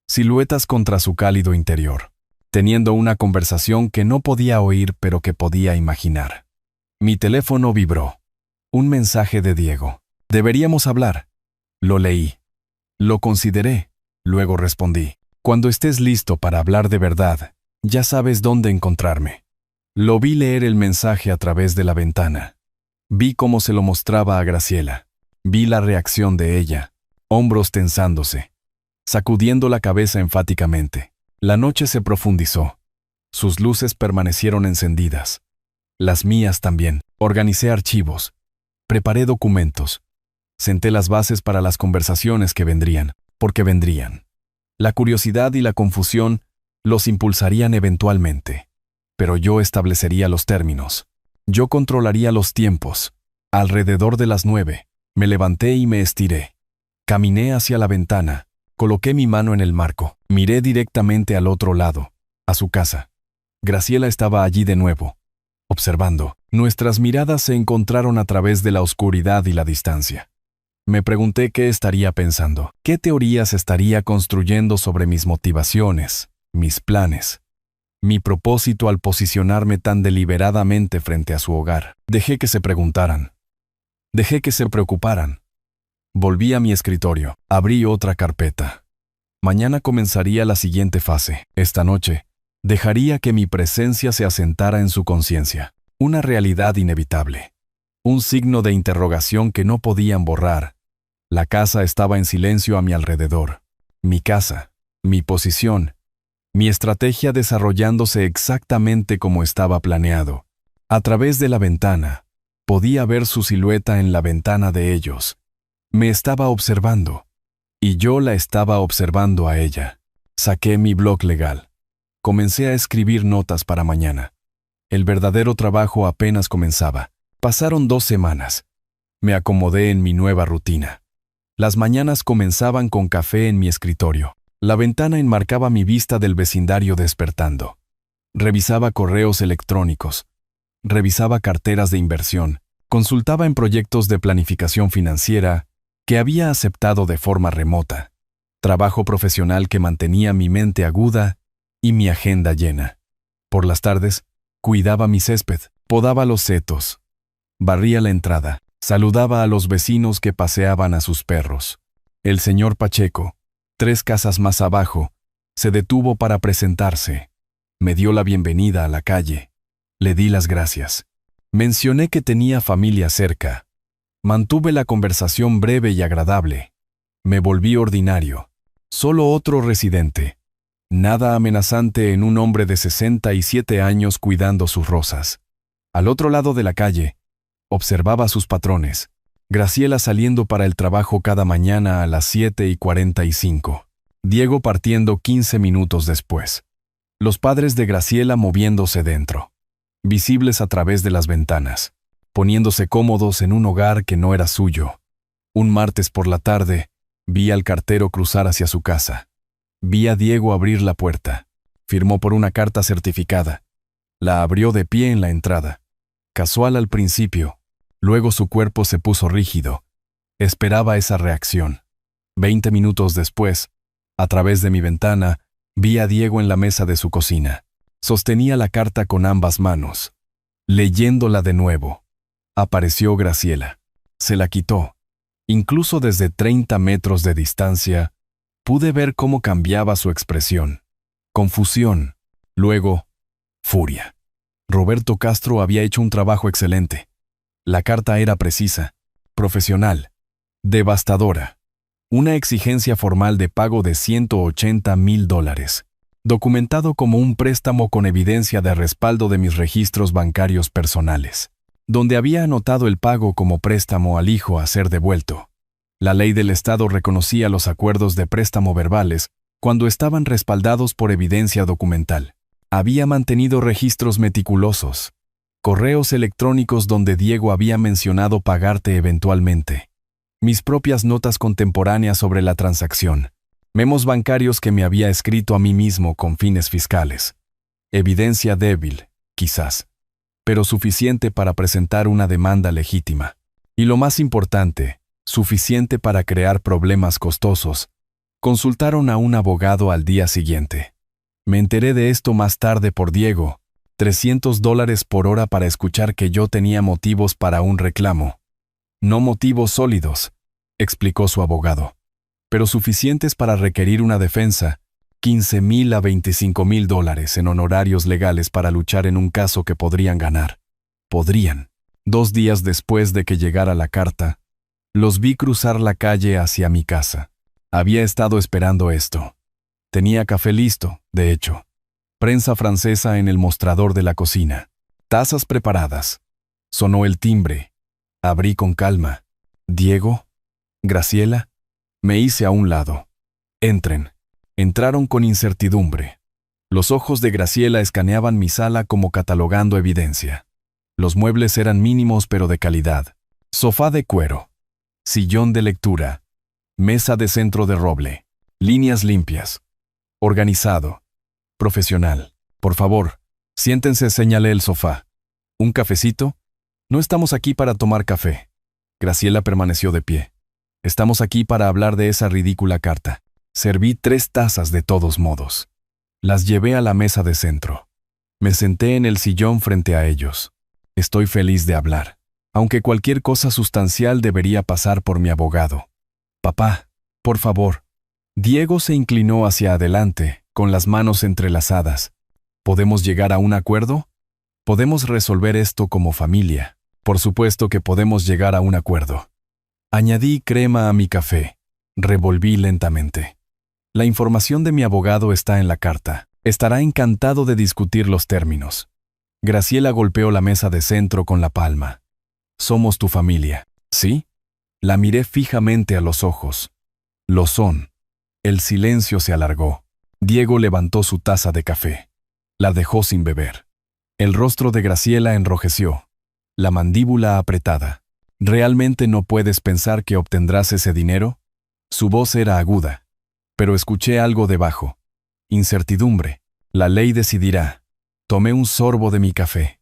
siluetas contra su cálido interior, teniendo una conversación que no podía oír pero que podía imaginar. Mi teléfono vibró. Un mensaje de Diego. Deberíamos hablar. Lo leí. Lo consideré. Luego respondí. Cuando estés listo para hablar de verdad, ya sabes dónde encontrarme. Lo vi leer el mensaje a través de la ventana. Vi cómo se lo mostraba a Graciela. Vi la reacción de ella, hombros tensándose, sacudiendo la cabeza enfáticamente. La noche se profundizó. Sus luces permanecieron encendidas. Las mías también. Organicé archivos. Preparé documentos. Senté las bases para las conversaciones que vendrían, porque vendrían. La curiosidad y la confusión los impulsarían eventualmente. Pero yo establecería los términos. Yo controlaría los tiempos. Alrededor de las 9, me levanté y me estiré. Caminé hacia la ventana, coloqué mi mano en el marco, miré directamente al otro lado, a su casa. Graciela estaba allí de nuevo, observando. Nuestras miradas se encontraron a través de la oscuridad y la distancia. Me pregunté qué estaría pensando, qué teorías estaría construyendo sobre mis motivaciones, mis planes. Mi propósito al posicionarme tan deliberadamente frente a su hogar. Dejé que se preguntaran. Dejé que se preocuparan. Volví a mi escritorio. Abrí otra carpeta. Mañana comenzaría la siguiente fase. Esta noche, dejaría que mi presencia se asentara en su conciencia. Una realidad inevitable. Un signo de interrogación que no podían borrar. La casa estaba en silencio a mi alrededor. Mi casa, mi posición, mi estrategia desarrollándose exactamente como estaba planeado. A través de la ventana, podía ver su silueta en la ventana de ellos. Me estaba observando, y yo la estaba observando a ella. Saqué mi blog legal. Comencé a escribir notas para mañana. El verdadero trabajo apenas comenzaba. Pasaron 2 semanas. Me acomodé en mi nueva rutina. Las mañanas comenzaban con café en mi escritorio. La ventana enmarcaba mi vista del vecindario despertando. Revisaba correos electrónicos. Revisaba carteras de inversión. Consultaba en proyectos de planificación financiera que había aceptado de forma remota. Trabajo profesional que mantenía mi mente aguda y mi agenda llena. Por las tardes, cuidaba mi césped, podaba los setos, barría la entrada, saludaba a los vecinos que paseaban a sus perros. El señor Pacheco, 3 casas más abajo, se detuvo para presentarse. Me dio la bienvenida a la calle. Le di las gracias. Mencioné que tenía familia cerca. Mantuve la conversación breve y agradable. Me volví ordinario. Solo otro residente. Nada amenazante en un hombre de 67 años cuidando sus rosas. Al otro lado de la calle, observaba sus patrones. Graciela saliendo para el trabajo cada mañana a las 7:45. Diego partiendo 15 minutos después. Los padres de Graciela moviéndose dentro, visibles a través de las ventanas, poniéndose cómodos en un hogar que no era suyo. Un martes por la tarde, vi al cartero cruzar hacia su casa. Vi a Diego abrir la puerta. Firmó por una carta certificada. La abrió de pie en la entrada. Casual al principio, luego su cuerpo se puso rígido. Esperaba esa reacción. 20 minutos después, a través de mi ventana, vi a Diego en la mesa de su cocina. Sostenía la carta con ambas manos. Leyéndola de nuevo. Apareció Graciela. Se la quitó. Incluso desde 30 metros de distancia, pude ver cómo cambiaba su expresión. Confusión. Luego, furia. Roberto Castro había hecho un trabajo excelente. La carta era precisa, profesional, devastadora. Una exigencia formal de pago de $180,000, documentado como un préstamo con evidencia de respaldo de mis registros bancarios personales, donde había anotado el pago como préstamo al hijo a ser devuelto. La ley del Estado reconocía los acuerdos de préstamo verbales cuando estaban respaldados por evidencia documental. Había mantenido registros meticulosos, correos electrónicos donde Diego había mencionado pagarte eventualmente, mis propias notas contemporáneas sobre la transacción, memos bancarios que me había escrito a mí mismo con fines fiscales. Evidencia débil, quizás, pero suficiente para presentar una demanda legítima. Y lo más importante, suficiente para crear problemas costosos. Consultaron a un abogado al día siguiente. Me enteré de esto más tarde por Diego. $300 por hora para escuchar que yo tenía motivos para un reclamo. No motivos sólidos, explicó su abogado, pero suficientes para requerir una defensa, $15,000 a $25,000 en honorarios legales para luchar en un caso que podrían ganar. Podrían. 2 días después de que llegara la carta, los vi cruzar la calle hacia mi casa. Había estado esperando esto. Tenía café listo, de hecho. Prensa francesa en el mostrador de la cocina. Tazas preparadas. Sonó el timbre. Abrí con calma. ¿Diego? ¿Graciela? Me hice a un lado. Entren. Entraron con incertidumbre. Los ojos de Graciela escaneaban mi sala como catalogando evidencia. Los muebles eran mínimos pero de calidad. Sofá de cuero. Sillón de lectura. Mesa de centro de roble. Líneas limpias. Organizado. Profesional. Por favor, siéntense, señalé el sofá. ¿Un cafecito? No estamos aquí para tomar café. Graciela permaneció de pie. Estamos aquí para hablar de esa ridícula carta. Serví 3 tazas de todos modos. Las llevé a la mesa de centro. Me senté en el sillón frente a ellos. Estoy feliz de hablar, aunque cualquier cosa sustancial debería pasar por mi abogado. Papá, por favor. Diego se inclinó hacia adelante, con las manos entrelazadas. ¿Podemos llegar a un acuerdo? Podemos resolver esto como familia. Por supuesto que podemos llegar a un acuerdo. Añadí crema a mi café. Revolví lentamente. La información de mi abogado está en la carta. Estará encantado de discutir los términos. Graciela golpeó la mesa de centro con la palma. Somos tu familia, ¿sí? La miré fijamente a los ojos. Lo son. El silencio se alargó. Diego levantó su taza de café. La dejó sin beber. El rostro de Graciela enrojeció. La mandíbula apretada. ¿Realmente no puedes pensar que obtendrás ese dinero? Su voz era aguda. Pero escuché algo debajo. Incertidumbre. La ley decidirá. Tomé un sorbo de mi café.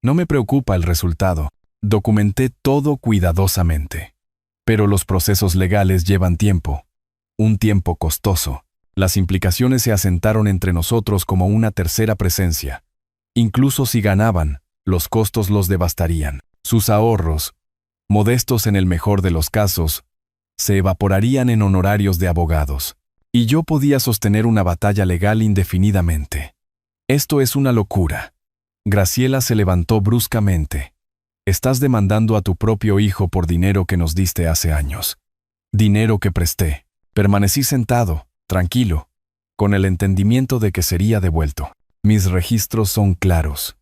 No me preocupa el resultado. Documenté todo cuidadosamente. Pero los procesos legales llevan tiempo. Un tiempo costoso. Las implicaciones se asentaron entre nosotros como una tercera presencia. Incluso si ganaban, los costos los devastarían. Sus ahorros, modestos en el mejor de los casos, se evaporarían en honorarios de abogados. Y yo podía sostener una batalla legal indefinidamente. Esto es una locura. Graciela se levantó bruscamente. Estás demandando a tu propio hijo por dinero que nos diste hace años. Dinero que presté. Permanecí sentado, tranquilo, con el entendimiento de que sería devuelto. Mis registros son claros.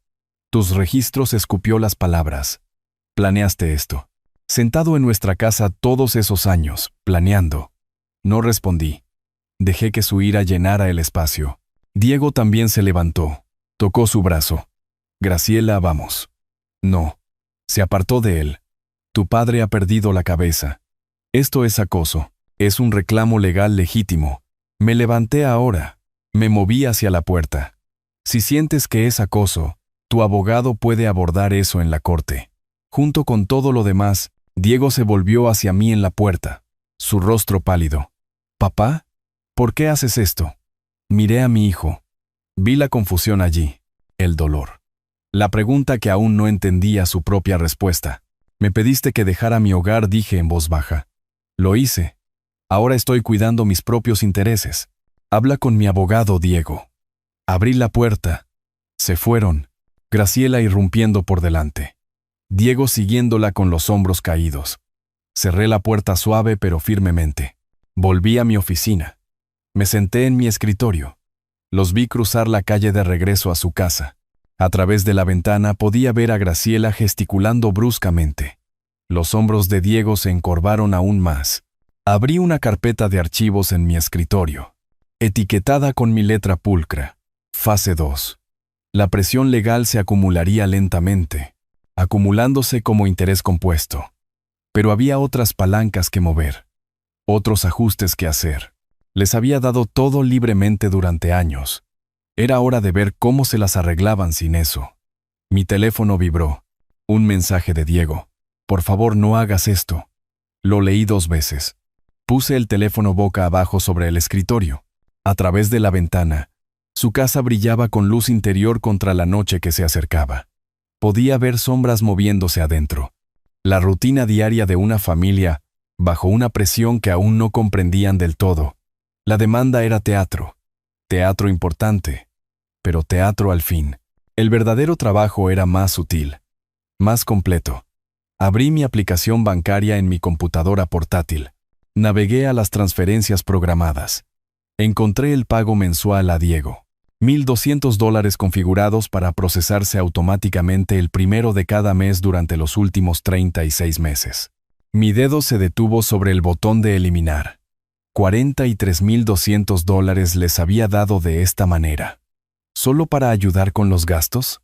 Tus registros, escupió las palabras. Planeaste esto. Sentado en nuestra casa todos esos años, planeando. No respondí. Dejé que su ira llenara el espacio. Diego también se levantó. Tocó su brazo. Graciela, vamos. No. Se apartó de él. Tu padre ha perdido la cabeza. Esto es acoso. Es un reclamo legal legítimo. Me levanté ahora. Me moví hacia la puerta. Si sientes que es acoso, tu abogado puede abordar eso en la corte. Junto con todo lo demás, Diego se volvió hacia mí en la puerta, su rostro pálido. «¿Papá? ¿Por qué haces esto?» Miré a mi hijo. Vi la confusión allí, el dolor. La pregunta que aún no entendía su propia respuesta. «Me pediste que dejara mi hogar», dije en voz baja. «Lo hice. Ahora estoy cuidando mis propios intereses. Habla con mi abogado, Diego». Abrí la puerta. Se fueron, Graciela irrumpiendo por delante. Diego siguiéndola con los hombros caídos. Cerré la puerta suave pero firmemente. Volví a mi oficina. Me senté en mi escritorio. Los vi cruzar la calle de regreso a su casa. A través de la ventana podía ver a Graciela gesticulando bruscamente. Los hombros de Diego se encorvaron aún más. Abrí una carpeta de archivos en mi escritorio, etiquetada con mi letra pulcra. Fase 2. La presión legal se acumularía lentamente, acumulándose como interés compuesto. Pero había otras palancas que mover, otros ajustes que hacer. Les había dado todo libremente durante años. Era hora de ver cómo se las arreglaban sin eso. Mi teléfono vibró. Un mensaje de Diego. «Por favor, no hagas esto». Lo leí 2 veces. Puse el teléfono boca abajo sobre el escritorio. A través de la ventana, su casa brillaba con luz interior contra la noche que se acercaba. Podía ver sombras moviéndose adentro. La rutina diaria de una familia, bajo una presión que aún no comprendían del todo. La demanda era teatro. Teatro importante, pero teatro al fin. El verdadero trabajo era más sutil, más completo. Abrí mi aplicación bancaria en mi computadora portátil. Navegué a las transferencias programadas. Encontré el pago mensual a Diego. $1,200 configurados para procesarse automáticamente el 1 de cada mes durante los últimos 36 meses. Mi dedo se detuvo sobre el botón de eliminar. $43,200 les había dado de esta manera. ¿Solo para ayudar con los gastos?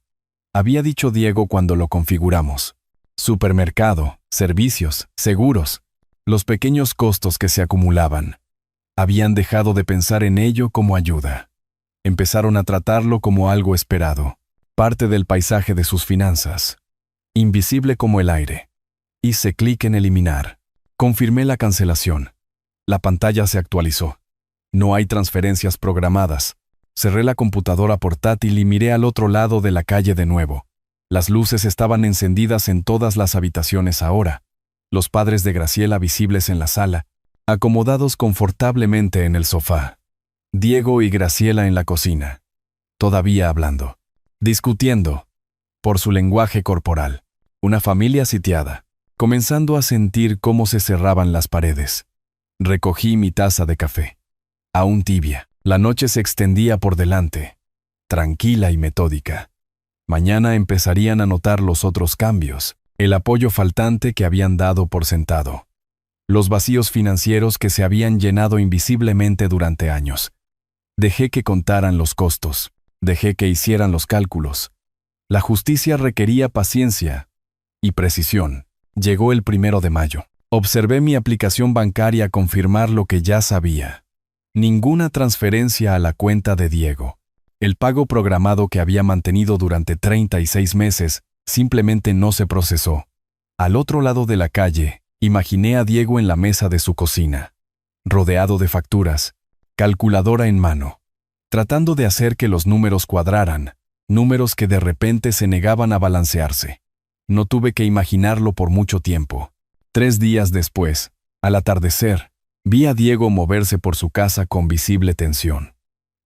Había dicho Diego cuando lo configuramos. Supermercado, servicios, seguros, los pequeños costos que se acumulaban. Habían dejado de pensar en ello como ayuda. Empezaron a tratarlo como algo esperado, parte del paisaje de sus finanzas. Invisible como el aire. Hice clic en eliminar. Confirmé la cancelación. La pantalla se actualizó. No hay transferencias programadas. Cerré la computadora portátil y miré al otro lado de la calle de nuevo. Las luces estaban encendidas en todas las habitaciones ahora. Los padres de Graciela visibles en la sala, acomodados confortablemente en el sofá. Diego y Graciela en la cocina, todavía hablando, discutiendo, por su lenguaje corporal. Una familia sitiada, comenzando a sentir cómo se cerraban las paredes. Recogí mi taza de café. Aún tibia, la noche se extendía por delante, tranquila y metódica. Mañana empezarían a notar los otros cambios, el apoyo faltante que habían dado por sentado. Los vacíos financieros que se habían llenado invisiblemente durante años. Dejé que contaran los costos, dejé que hicieran los cálculos. La justicia requería paciencia y precisión. Llegó el 1 de mayo. Observé mi aplicación bancaria confirmar lo que ya sabía. Ninguna transferencia a la cuenta de Diego. El pago programado que había mantenido durante 36 meses simplemente no se procesó. Al otro lado de la calle, imaginé a Diego en la mesa de su cocina, rodeado de facturas, calculadora en mano, tratando de hacer que los números cuadraran, números que de repente se negaban a balancearse. No tuve que imaginarlo por mucho tiempo. 3 días después, al atardecer, vi a Diego moverse por su casa con visible tensión.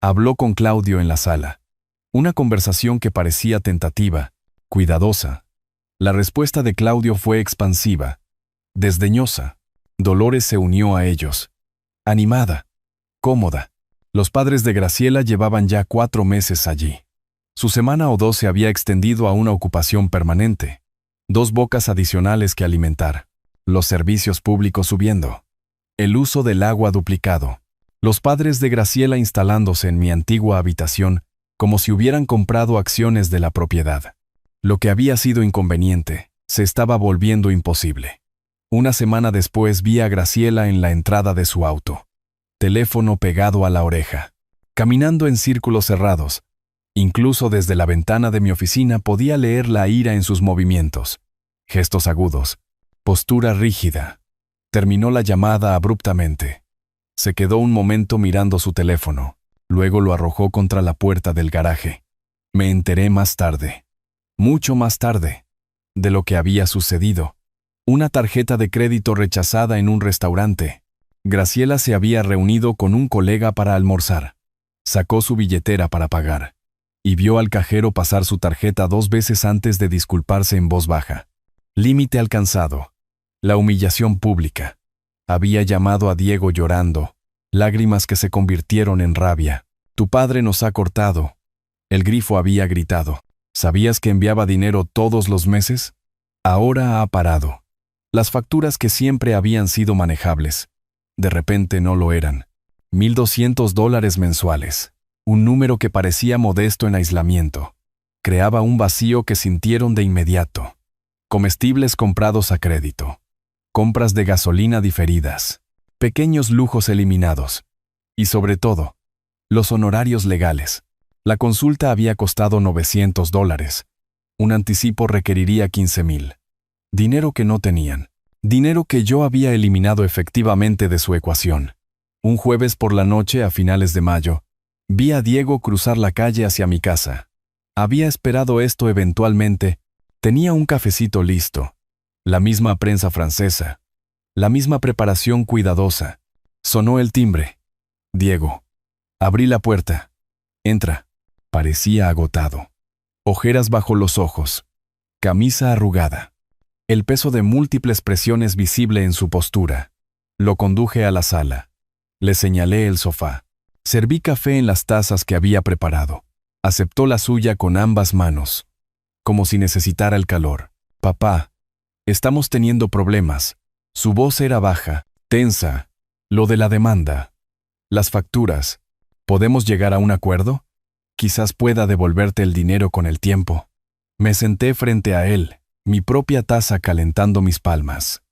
Habló con Claudio en la sala. Una conversación que parecía tentativa, cuidadosa. La respuesta de Claudio fue expansiva, desdeñosa. Dolores se unió a ellos. Animada. cómoda. Los padres de Graciela llevaban ya 4 meses allí. Su semana o 2 se había extendido a una ocupación permanente. 2 bocas adicionales que alimentar. Los servicios públicos subiendo. El uso del agua duplicado. Los padres de Graciela instalándose en mi antigua habitación como si hubieran comprado acciones de la propiedad. Lo que había sido inconveniente se estaba volviendo imposible. Una semana después vi a Graciela en la entrada de su auto. Teléfono pegado a la oreja. Caminando en círculos cerrados. Incluso desde la ventana de mi oficina podía leer la ira en sus movimientos. Gestos agudos. Postura rígida. Terminó la llamada abruptamente. Se quedó un momento mirando su teléfono. Luego lo arrojó contra la puerta del garaje. Me enteré más tarde. Mucho más tarde. De lo que había sucedido. Una tarjeta de crédito rechazada en un restaurante. Graciela se había reunido con un colega para almorzar. Sacó su billetera para pagar. Y vio al cajero pasar su tarjeta 2 veces antes de disculparse en voz baja. Límite alcanzado. La humillación pública. Había llamado a Diego llorando. Lágrimas que se convirtieron en rabia. Tu padre nos ha cortado. El grifo había gritado. ¿Sabías que enviaba dinero todos los meses? Ahora ha parado. Las facturas que siempre habían sido manejables. De repente no lo eran. $1,200 mensuales. Un número que parecía modesto en aislamiento. Creaba un vacío que sintieron de inmediato. Comestibles comprados a crédito. Compras de gasolina diferidas. Pequeños lujos eliminados. Y sobre todo, los honorarios legales. La consulta había costado $900. Un anticipo requeriría $15,000. Dinero que no tenían. Dinero que yo había eliminado efectivamente de su ecuación. Un jueves por la noche, a finales de mayo, vi a Diego cruzar la calle hacia mi casa. Había esperado esto eventualmente. Tenía un cafecito listo. La misma prensa francesa. La misma preparación cuidadosa. Sonó el timbre. Diego. Abrí la puerta. Entra. Parecía agotado. Ojeras bajo los ojos. Camisa arrugada. El peso de múltiples presiones visible en su postura. Lo conduje a la sala. Le señalé el sofá. Serví café en las tazas que había preparado. Aceptó la suya con ambas manos. Como si necesitara el calor. Papá, estamos teniendo problemas. Su voz era baja, tensa. Lo de la demanda. Las facturas. ¿Podemos llegar a un acuerdo? Quizás pueda devolverte el dinero con el tiempo. Me senté frente a él, mi propia taza calentando mis palmas.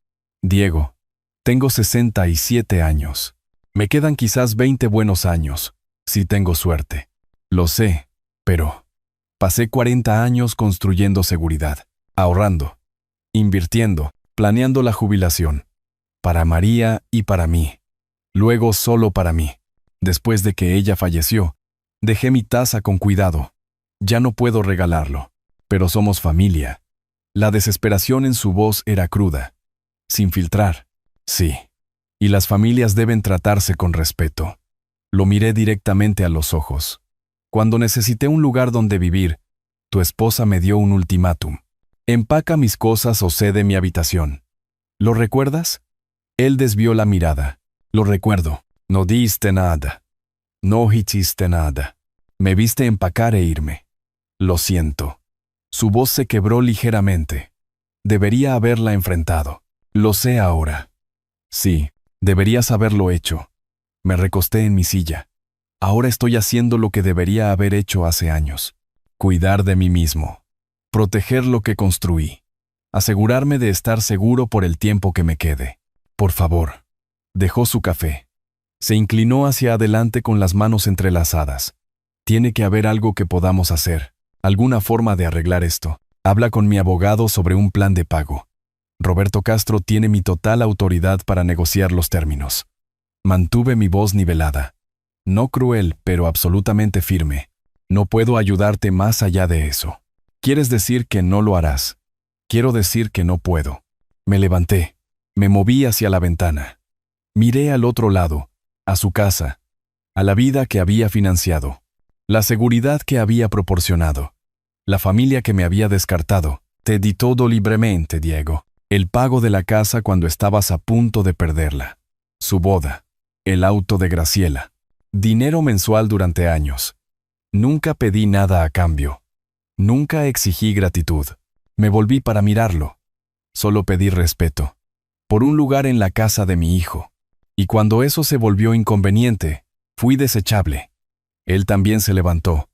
Diego, tengo 67 años. Me quedan quizás 20 buenos años, si tengo suerte. Lo sé, pero pasé 40 años construyendo seguridad, ahorrando, invirtiendo, planeando la jubilación. Para María y para mí. Luego solo para mí. Después de que ella falleció, dejé mi taza con cuidado. Ya no puedo regalarlo, pero somos familia. La desesperación en su voz era cruda. Sin filtrar. Sí. Y las familias deben tratarse con respeto. Lo miré directamente a los ojos. Cuando necesité un lugar donde vivir, tu esposa me dio un ultimátum. Empaca mis cosas o cede mi habitación. ¿Lo recuerdas? Él desvió la mirada. Lo recuerdo. No diste nada. No hiciste nada. Me viste empacar e irme. Lo siento. Su voz se quebró ligeramente. Debería haberla enfrentado. Lo sé ahora. Sí, deberías haberlo hecho. Me recosté en mi silla. Ahora estoy haciendo lo que debería haber hecho hace años. Cuidar de mí mismo. Proteger lo que construí. Asegurarme de estar seguro por el tiempo que me quede. Por favor. Dejó su café. Se inclinó hacia adelante con las manos entrelazadas. Tiene que haber algo que podamos hacer. Alguna forma de arreglar esto. Habla con mi abogado sobre un plan de pago. Roberto Castro tiene mi total autoridad para negociar los términos. Mantuve mi voz nivelada. No cruel, pero absolutamente firme. No puedo ayudarte más allá de eso. ¿Quieres decir que no lo harás? Quiero decir que no puedo. Me levanté. Me moví hacia la ventana. Miré al otro lado, a su casa, a la vida que había financiado, la seguridad que había proporcionado, la familia que me había descartado. Te di todo libremente, Diego. El pago de la casa cuando estabas a punto de perderla. Su boda. El auto de Graciela. Dinero mensual durante años. Nunca pedí nada a cambio. Nunca exigí gratitud. Me volví para mirarlo. Solo pedí respeto. Por un lugar en la casa de mi hijo. Y cuando eso se volvió inconveniente, fui desechable. Él también se levantó,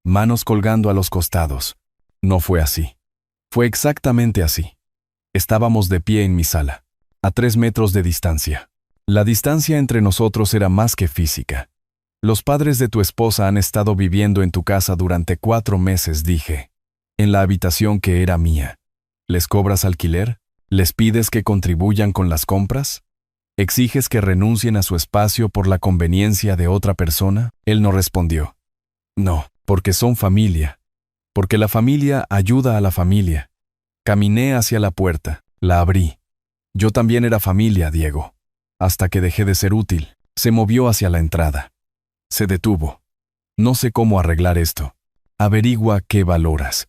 manos colgando a los costados. No fue así. Fue exactamente así. Estábamos de pie en mi sala, a 3 metros de distancia. La distancia entre nosotros era más que física. Los padres de tu esposa han estado viviendo en tu casa durante 4 meses, dije. En la habitación que era mía. ¿Les cobras alquiler? ¿Les pides que contribuyan con las compras? ¿Exiges que renuncien a su espacio por la conveniencia de otra persona? Él no respondió. No, porque son familia. Porque la familia ayuda a la familia. Caminé hacia la puerta, la abrí. Yo también era familia, Diego. Hasta que dejé de ser útil, se movió hacia la entrada. Se detuvo. No sé cómo arreglar esto. Averigua qué valoras.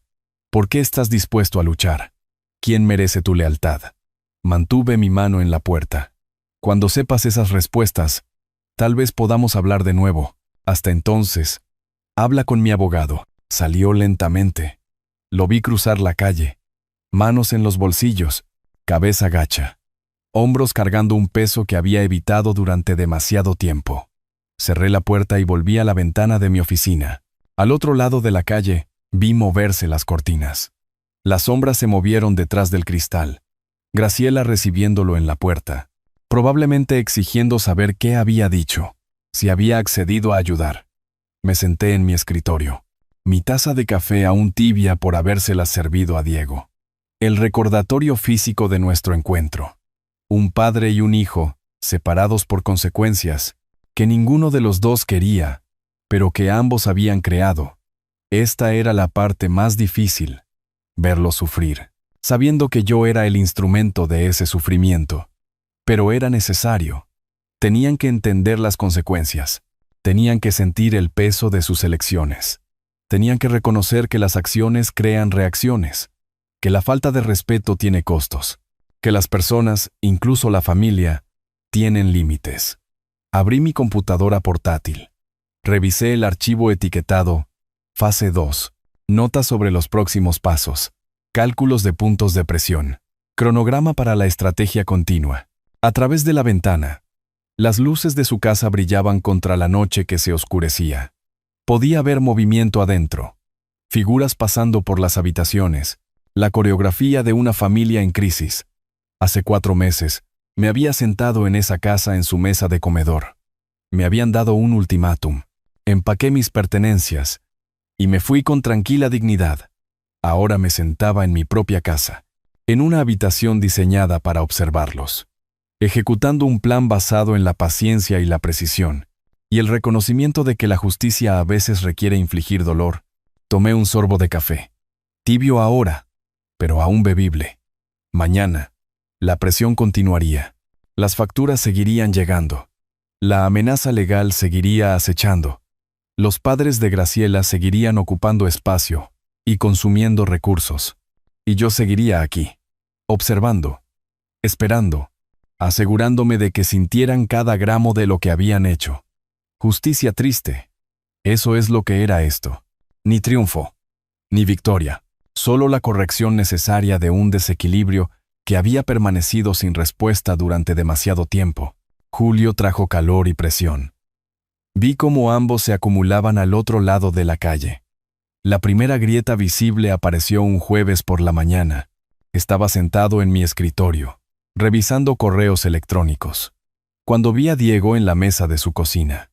¿Por qué estás dispuesto a luchar? ¿Quién merece tu lealtad? Mantuve mi mano en la puerta. Cuando sepas esas respuestas, tal vez podamos hablar de nuevo. Hasta entonces, habla con mi abogado. Salió lentamente. Lo vi cruzar la calle. Manos en los bolsillos, cabeza gacha. Hombros cargando un peso que había evitado durante demasiado tiempo. Cerré la puerta y volví a la ventana de mi oficina. Al otro lado de la calle, vi moverse las cortinas. Las sombras se movieron detrás del cristal. Graciela recibiéndolo en la puerta, probablemente exigiendo saber qué había dicho, si había accedido a ayudar. Me senté en mi escritorio, mi taza de café aún tibia por habérselas servido a Diego. El recordatorio físico de nuestro encuentro. Un padre y un hijo, separados por consecuencias, que ninguno de los dos quería, pero que ambos habían creado. Esta era la parte más difícil, verlo sufrir, sabiendo que yo era el instrumento de ese sufrimiento. Pero era necesario. Tenían que entender las consecuencias, tenían que sentir el peso de sus elecciones, tenían que reconocer que las acciones crean reacciones, que la falta de respeto tiene costos, que las personas, incluso la familia, tienen límites. Abrí mi computadora portátil. Revisé el archivo etiquetado Fase 2. Notas sobre los próximos pasos. Cálculos de puntos de presión. Cronograma para la estrategia continua. A través de la ventana, las luces de su casa brillaban contra la noche que se oscurecía. Podía ver movimiento adentro. Figuras pasando por las habitaciones. La coreografía de una familia en crisis. Hace 4 meses, me había sentado en esa casa en su mesa de comedor. Me habían dado un ultimátum. Empaqué mis pertenencias y me fui con tranquila dignidad. Ahora me sentaba en mi propia casa, en una habitación diseñada para observarlos, ejecutando un plan basado en la paciencia y la precisión, y el reconocimiento de que la justicia a veces requiere infligir dolor. Tomé un sorbo de café. Tibio ahora, pero aún bebible. Mañana, la presión continuaría. Las facturas seguirían llegando. La amenaza legal seguiría acechando. Los padres de Graciela seguirían ocupando espacio y consumiendo recursos. Y yo seguiría aquí, observando, esperando, asegurándome de que sintieran cada gramo de lo que habían hecho. Justicia triste. Eso es lo que era esto. Ni triunfo, ni victoria. Solo la corrección necesaria de un desequilibrio que había permanecido sin respuesta durante demasiado tiempo. Julio trajo calor y presión. Vi cómo ambos se acumulaban al otro lado de la calle. La primera grieta visible apareció un jueves por la mañana. Estaba sentado en mi escritorio, revisando correos electrónicos, cuando vi a Diego en la mesa de su cocina,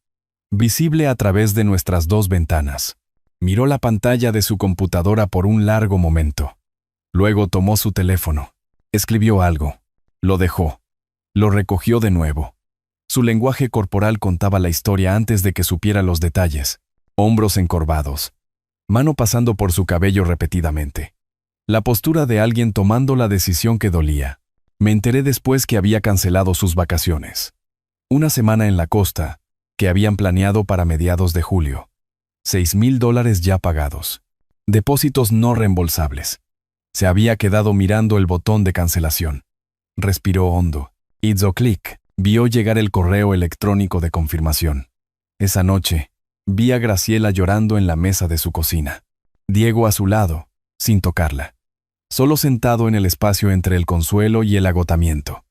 visible a través de nuestras 2 ventanas. Miró la pantalla de su computadora por un largo momento. Luego tomó su teléfono. Escribió algo. Lo dejó. Lo recogió de nuevo. Su lenguaje corporal contaba la historia antes de que supiera los detalles. Hombros encorvados. Mano pasando por su cabello repetidamente. La postura de alguien tomando la decisión que dolía. Me enteré después que había cancelado sus vacaciones. Una semana en la costa, que habían planeado para mediados de julio. $6,000 ya pagados. Depósitos no reembolsables. Se había quedado mirando el botón de cancelación. Respiró hondo. Hizo clic. Vio llegar el correo electrónico de confirmación. Esa noche, vi a Graciela llorando en la mesa de su cocina. Diego a su lado, sin tocarla. Solo sentado en el espacio entre el consuelo y el agotamiento.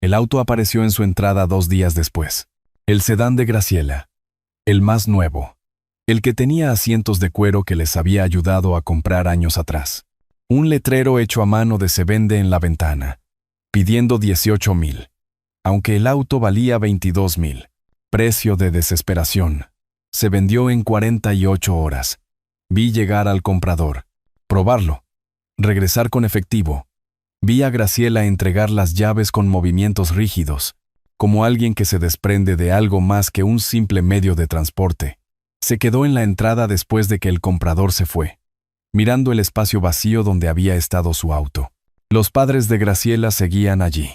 El auto apareció en su entrada 2 días después. El sedán de Graciela. El más nuevo. El que tenía asientos de cuero que les había ayudado a comprar años atrás. Un letrero hecho a mano de se vende en la ventana, pidiendo 18,000. Aunque el auto valía 22,000. Precio de desesperación. Se vendió en 48 horas. Vi llegar al comprador. Probarlo. Regresar con efectivo. Vi a Graciela entregar las llaves con movimientos rígidos, como alguien que se desprende de algo más que un simple medio de transporte. Se quedó en la entrada después de que el comprador se fue, mirando el espacio vacío donde había estado su auto. Los padres de Graciela seguían allí.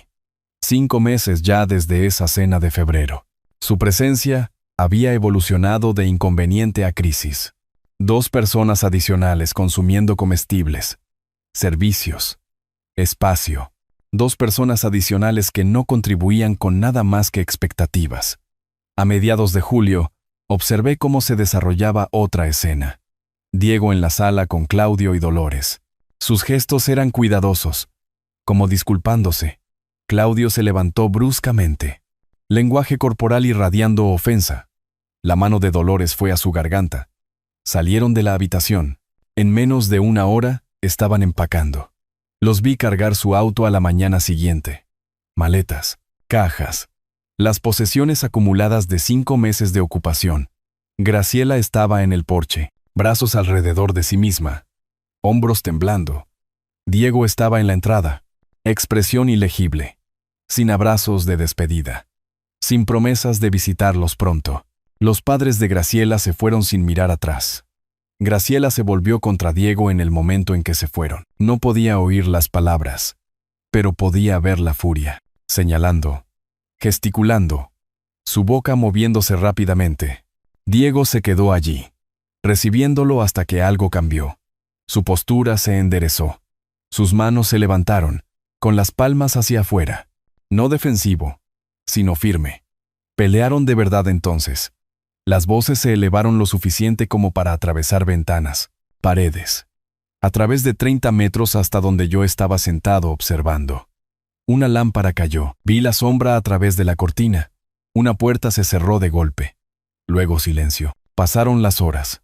5 meses ya desde esa cena de febrero. Su presencia había evolucionado de inconveniente a crisis. 2 personas adicionales consumiendo comestibles, servicios, espacio. 2 personas adicionales que no contribuían con nada más que expectativas. A mediados de julio, observé cómo se desarrollaba otra escena. Diego en la sala con Claudio y Dolores. Sus gestos eran cuidadosos, como disculpándose. Claudio se levantó bruscamente. Lenguaje corporal irradiando ofensa. La mano de Dolores fue a su garganta. Salieron de la habitación. En menos de 1 hora, estaban empacando. Los vi cargar su auto a la mañana siguiente. Maletas, cajas, las posesiones acumuladas de 5 meses de ocupación. Graciela estaba en el porche, brazos alrededor de sí misma, hombros temblando. Diego estaba en la entrada, expresión ilegible, sin abrazos de despedida, sin promesas de visitarlos pronto. Los padres de Graciela se fueron sin mirar atrás. Graciela se volvió contra Diego en el momento en que se fueron. No podía oír las palabras, pero podía ver la furia, señalando, gesticulando, su boca moviéndose rápidamente. Diego se quedó allí, recibiéndolo hasta que algo cambió. Su postura se enderezó. Sus manos se levantaron, con las palmas hacia afuera. No defensivo, sino firme. Pelearon de verdad entonces. Las voces se elevaron lo suficiente como para atravesar ventanas, paredes. A través de 30 metros hasta donde yo estaba sentado observando. Una lámpara cayó. Vi la sombra a través de la cortina. Una puerta se cerró de golpe. Luego silencio. Pasaron las horas.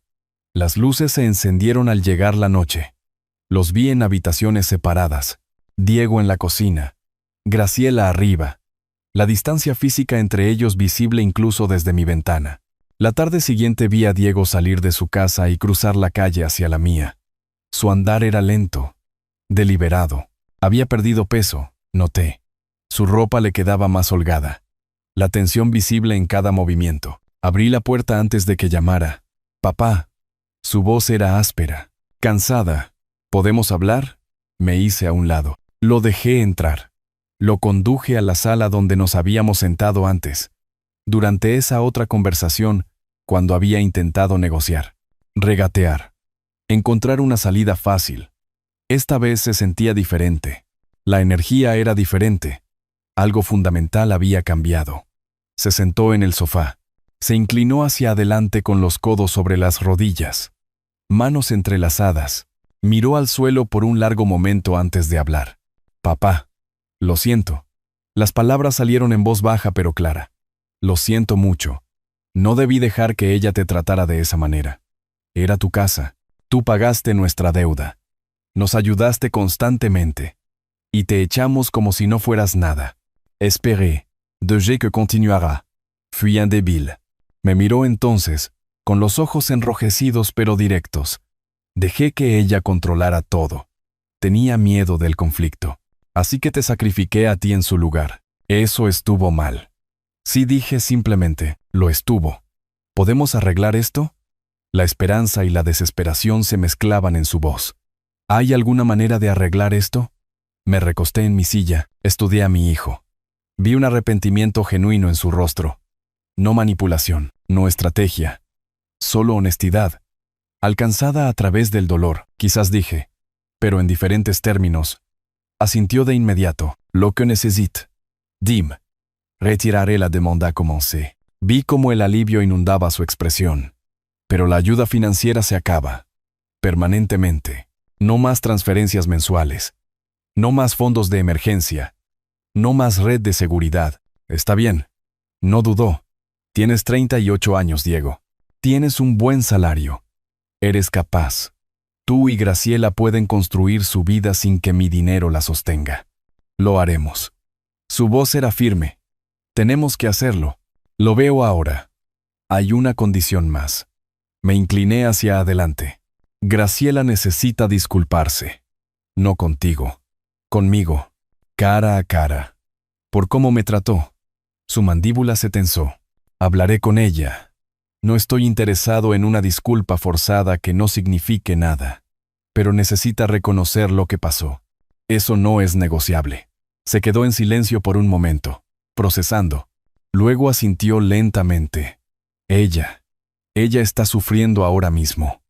Las luces se encendieron al llegar la noche. Los vi en habitaciones separadas. Diego en la cocina. Graciela arriba. La distancia física entre ellos visible incluso desde mi ventana. La tarde siguiente vi a Diego salir de su casa y cruzar la calle hacia la mía. Su andar era lento, deliberado. Había perdido peso, noté. Su ropa le quedaba más holgada. La tensión visible en cada movimiento. Abrí la puerta antes de que llamara. «Papá». Su voz era áspera, cansada. «¿Podemos hablar?». Me hice a un lado. Lo dejé entrar. Lo conduje a la sala donde nos habíamos sentado antes. Durante esa otra conversación, cuando había intentado negociar, regatear, encontrar una salida fácil. Esta vez se sentía diferente. La energía era diferente. Algo fundamental había cambiado. Se sentó en el sofá. Se inclinó hacia adelante con los codos sobre las rodillas. Manos entrelazadas. Miró al suelo por un largo momento antes de hablar. «Papá, lo siento». Las palabras salieron en voz baja pero clara. «Lo siento mucho. No debí dejar que ella te tratara de esa manera. Era tu casa. Tú pagaste nuestra deuda. Nos ayudaste constantemente. Y te echamos como si no fueras nada. Espéré. Dejé que continuara. Fui un débil». Me miró entonces, con los ojos enrojecidos pero directos. Dejé que ella controlara todo. Tenía miedo del conflicto. Así que te sacrifiqué a ti en su lugar. Eso estuvo mal. Sí, dije simplemente, lo estuvo. ¿Podemos arreglar esto? La esperanza y la desesperación se mezclaban en su voz. ¿Hay alguna manera de arreglar esto? Me recosté en mi silla, estudié a mi hijo. Vi un arrepentimiento genuino en su rostro. No manipulación, no estrategia. Solo honestidad. Alcanzada a través del dolor, quizás dije, pero en diferentes términos. Asintió de inmediato. «Lo que necesite. Dime». Retiraré la demanda commencée. Vi cómo el alivio inundaba su expresión. Pero la ayuda financiera se acaba. Permanentemente. No más transferencias mensuales. No más fondos de emergencia. No más red de seguridad. Está bien. No dudó. Tienes 38 años, Diego. Tienes un buen salario. Eres capaz. Tú y Graciela pueden construir su vida sin que mi dinero la sostenga. Lo haremos. Su voz era firme. Tenemos que hacerlo. Lo veo ahora. Hay una condición más. Me incliné hacia adelante. Graciela necesita disculparse. No contigo. Conmigo. Cara a cara. Por cómo me trató. Su mandíbula se tensó. Hablaré con ella. No estoy interesado en una disculpa forzada que no signifique nada. Pero necesita reconocer lo que pasó. Eso no es negociable. Se quedó en silencio por un momento, procesando. Luego asintió lentamente. Ella está sufriendo ahora mismo.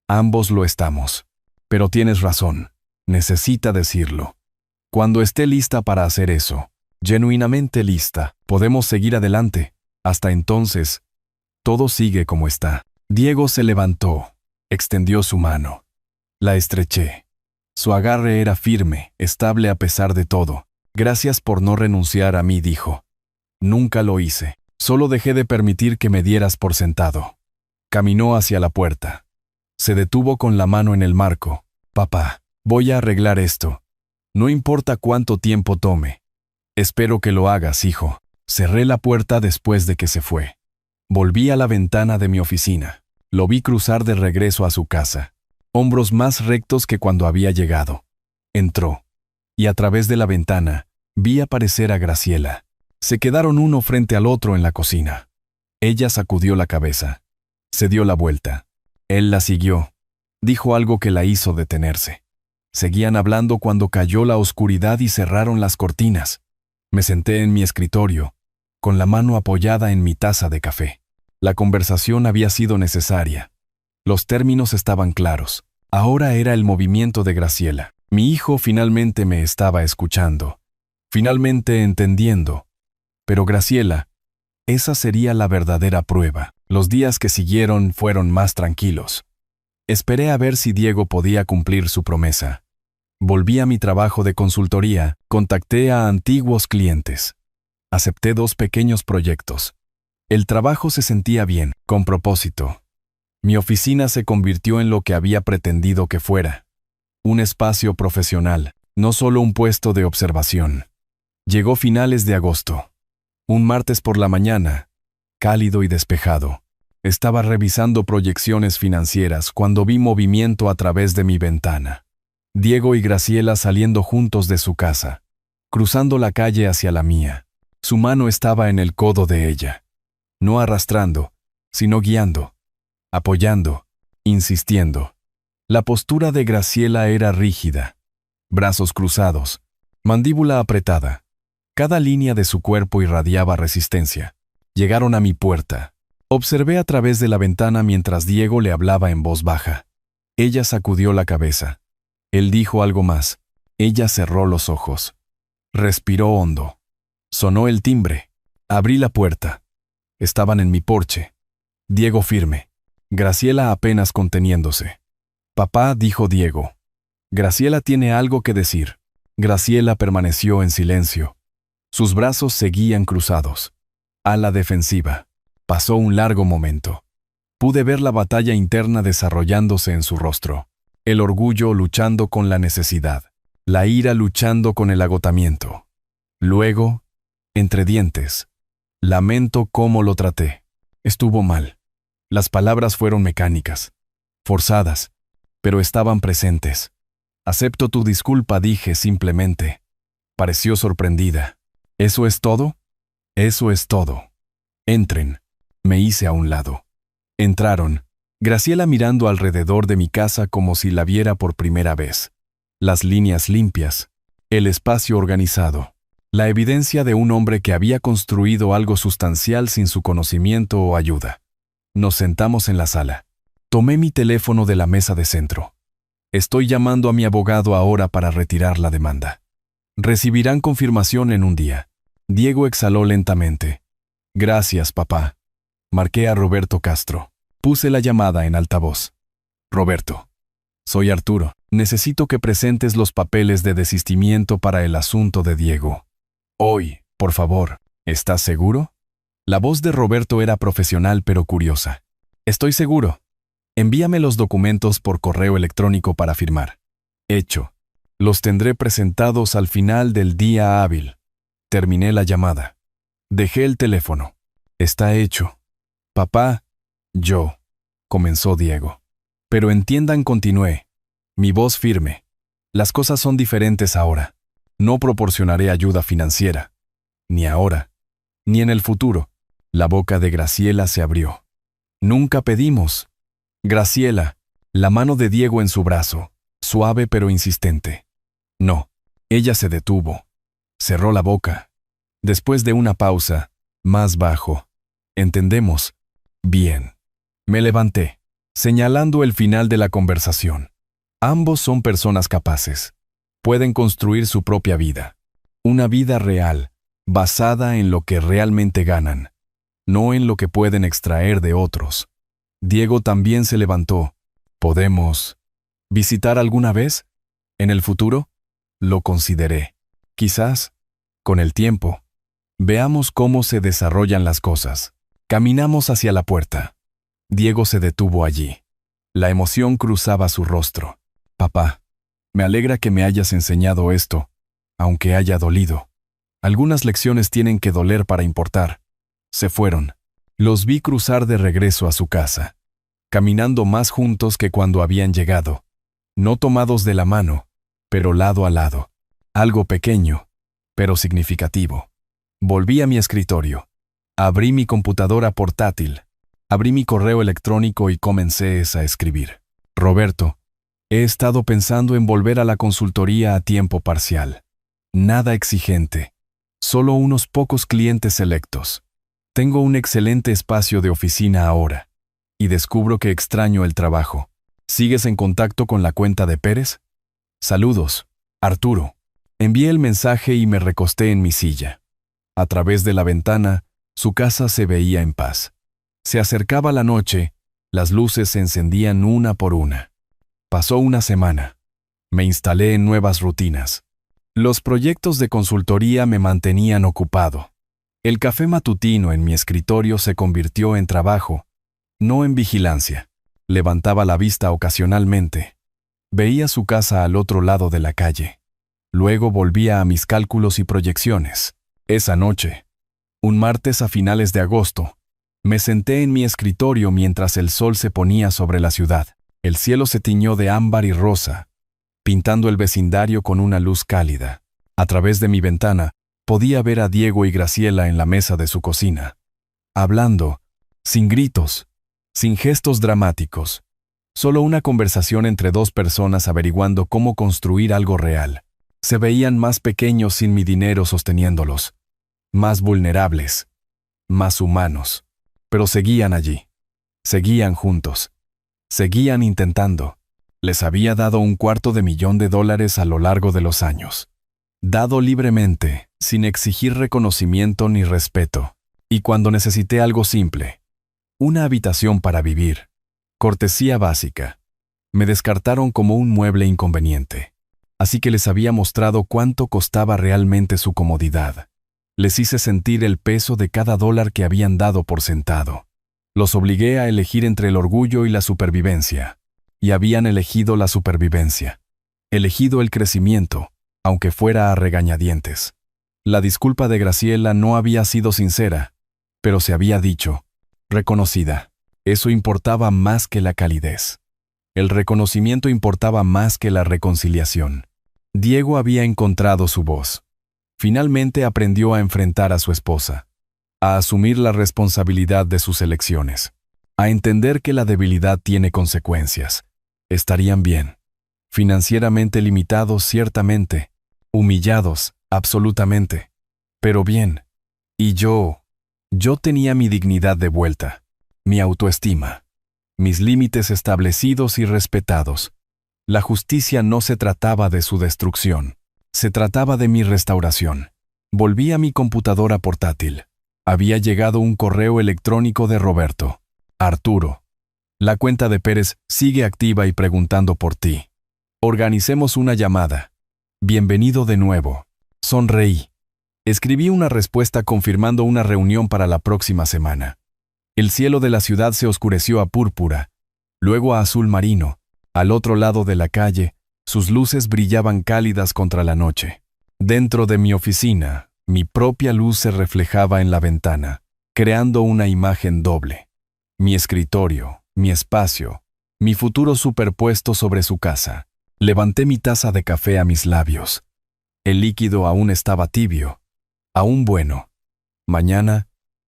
Ambos lo estamos. Pero tienes razón. Necesita decirlo. Cuando esté lista para hacer eso, genuinamente lista, podemos seguir adelante. Hasta entonces, todo sigue como está. Diego se levantó, extendió su mano. La estreché. Su agarre era firme, estable a pesar de todo. Gracias por no renunciar a mí, dijo. Nunca lo hice. Solo dejé de permitir que me dieras por sentado. Caminó hacia la puerta. Se detuvo con la mano en el marco. Papá, voy a arreglar esto. No importa cuánto tiempo tome. Espero que lo hagas, hijo. Cerré la puerta después de que se fue. Volví a la ventana de mi oficina. Lo vi cruzar de regreso a su casa. Hombros más rectos que cuando había llegado. Entró. Y a través de la ventana, vi aparecer a Graciela. Se quedaron uno frente al otro en la cocina. Ella sacudió la cabeza. Se dio la vuelta. Él la siguió. Dijo algo que la hizo detenerse. Seguían hablando cuando cayó la oscuridad y cerraron las cortinas. Me senté en mi escritorio, con la mano apoyada en mi taza de café. La conversación había sido necesaria. Los términos estaban claros. Ahora era el movimiento de Graciela. Mi hijo finalmente me estaba escuchando. Finalmente entendiendo. Pero Graciela, esa sería la verdadera prueba. Los días que siguieron fueron más tranquilos. Esperé a ver si Diego podía cumplir su promesa. Volví a mi trabajo de consultoría, contacté a antiguos clientes. Acepté 2 pequeños proyectos. El trabajo se sentía bien, con propósito. Mi oficina se convirtió en lo que había pretendido que fuera. Un espacio profesional, no solo un puesto de observación. Llegó finales de agosto. Un martes por la mañana, cálido y despejado. Estaba revisando proyecciones financieras cuando vi movimiento a través de mi ventana. Diego y Graciela saliendo juntos de su casa, cruzando la calle hacia la mía. Su mano estaba en el codo de ella. No arrastrando, sino guiando, apoyando, insistiendo. La postura de Graciela era rígida. Brazos cruzados, mandíbula apretada. Cada línea de su cuerpo irradiaba resistencia. Llegaron a mi puerta. Observé a través de la ventana mientras Diego le hablaba en voz baja. Ella sacudió la cabeza. Él dijo algo más. Ella cerró los ojos. Respiró hondo. Sonó el timbre. Abrí la puerta. Estaban en mi porche. Diego firme. Graciela apenas conteniéndose. Papá, dijo Diego. Graciela tiene algo que decir. Graciela permaneció en silencio. Sus brazos seguían cruzados. A la defensiva. Pasó un largo momento. Pude ver la batalla interna desarrollándose en su rostro. El orgullo luchando con la necesidad. La ira luchando con el agotamiento. Luego, entre dientes, lamento cómo lo traté. Estuvo mal. Las palabras fueron mecánicas, forzadas, pero estaban presentes. Acepto tu disculpa, dije simplemente. Pareció sorprendida. ¿Eso es todo? Eso es todo. Entren. Me hice a un lado. Entraron. Graciela mirando alrededor de mi casa como si la viera por primera vez. Las líneas limpias. El espacio organizado. La evidencia de un hombre que había construido algo sustancial sin su conocimiento o ayuda. Nos sentamos en la sala. Tomé mi teléfono de la mesa de centro. Estoy llamando a mi abogado ahora para retirar la demanda. Recibirán confirmación en un día. Diego exhaló lentamente. Gracias, papá. Marqué a Roberto Castro. Puse la llamada en altavoz. Roberto. Soy Arturo. Necesito que presentes los papeles de desistimiento para el asunto de Diego. Hoy, por favor. ¿Estás seguro? La voz de Roberto era profesional pero curiosa. Estoy seguro. Envíame los documentos por correo electrónico para firmar. Hecho. Los tendré presentados al final del día hábil. Terminé la llamada. Dejé el teléfono. Está hecho. Papá, yo. Comenzó Diego. Pero entiendan, continué. Mi voz firme. Las cosas son diferentes ahora. No proporcionaré ayuda financiera. Ni ahora. Ni en el futuro. La boca de Graciela se abrió. Nunca pedimos. Graciela, la mano de Diego en su brazo, suave pero insistente. No. Ella se detuvo. Cerró la boca. Después de una pausa, más bajo. ¿Entendemos? Bien. Me levanté, señalando el final de la conversación. Ambos son personas capaces. Pueden construir su propia vida. Una vida real, basada en lo que realmente ganan, no en lo que pueden extraer de otros. Diego también se levantó. ¿Podemos visitar alguna vez? ¿En el futuro? Lo consideré. Quizás, con el tiempo. Veamos cómo se desarrollan las cosas. Caminamos hacia la puerta. Diego se detuvo allí. La emoción cruzaba su rostro. Papá, me alegra que me hayas enseñado esto, aunque haya dolido. Algunas lecciones tienen que doler para importar. Se fueron. Los vi cruzar de regreso a su casa, caminando más juntos que cuando habían llegado. No tomados de la mano, pero lado a lado. Algo pequeño, pero significativo. Volví a mi escritorio. Abrí mi computadora portátil. Abrí mi correo electrónico y comencé a escribir. Roberto, he estado pensando en volver a la consultoría a tiempo parcial. Nada exigente. Solo unos pocos clientes selectos. Tengo un excelente espacio de oficina ahora. Y descubro que extraño el trabajo. ¿Sigues en contacto con la cuenta de Pérez? Saludos, Arturo. Envié el mensaje y me recosté en mi silla. A través de la ventana, su casa se veía en paz. Se acercaba la noche, las luces se encendían una por una. Pasó una semana. Me instalé en nuevas rutinas. Los proyectos de consultoría me mantenían ocupado. El café matutino en mi escritorio se convirtió en trabajo, no en vigilancia. Levantaba la vista ocasionalmente. Veía su casa al otro lado de la calle. Luego volvía a mis cálculos y proyecciones. Esa noche, un martes a finales de agosto, me senté en mi escritorio mientras el sol se ponía sobre la ciudad. El cielo se tiñó de ámbar y rosa, pintando el vecindario con una luz cálida. A través de mi ventana, podía ver a Diego y Graciela en la mesa de su cocina, hablando, sin gritos, sin gestos dramáticos, solo una conversación entre dos personas averiguando cómo construir algo real. Se veían más pequeños sin mi dinero sosteniéndolos, más vulnerables, más humanos, pero seguían allí, seguían juntos, seguían intentando. Les había dado $250,000 a lo largo de los años. Dado libremente, sin exigir reconocimiento ni respeto. Y cuando necesité algo simple, una habitación para vivir, cortesía básica, me descartaron como un mueble inconveniente. Así que les había mostrado cuánto costaba realmente su comodidad. Les hice sentir el peso de cada dólar que habían dado por sentado. Los obligué a elegir entre el orgullo y la supervivencia. Y habían elegido la supervivencia. Elegido el crecimiento, aunque fuera a regañadientes. La disculpa de Graciela no había sido sincera, pero se había dicho, reconocida. Eso importaba más que la calidez. El reconocimiento importaba más que la reconciliación. Diego había encontrado su voz. Finalmente aprendió a enfrentar a su esposa, a asumir la responsabilidad de sus elecciones, a entender que la debilidad tiene consecuencias. Estarían bien. Financieramente limitados, ciertamente. Humillados, absolutamente. Pero bien. Y yo tenía mi dignidad de vuelta, mi autoestima, mis límites establecidos y respetados. La justicia no se trataba de su destrucción, se trataba de mi restauración. Volví a mi computadora portátil. Había llegado un correo electrónico de Roberto. Arturo. La cuenta de Pérez sigue activa y preguntando por ti. Organicemos una llamada. Bienvenido de nuevo. Sonreí. Escribí una respuesta confirmando una reunión para la próxima semana. El cielo de la ciudad se oscureció a púrpura, luego a azul marino. Al otro lado de la calle, sus luces brillaban cálidas contra la noche. Dentro de mi oficina, mi propia luz se reflejaba en la ventana, creando una imagen doble. Mi escritorio, mi espacio, mi futuro superpuesto sobre su casa. Levanté mi taza de café a mis labios. El líquido aún estaba tibio, aún bueno. Mañana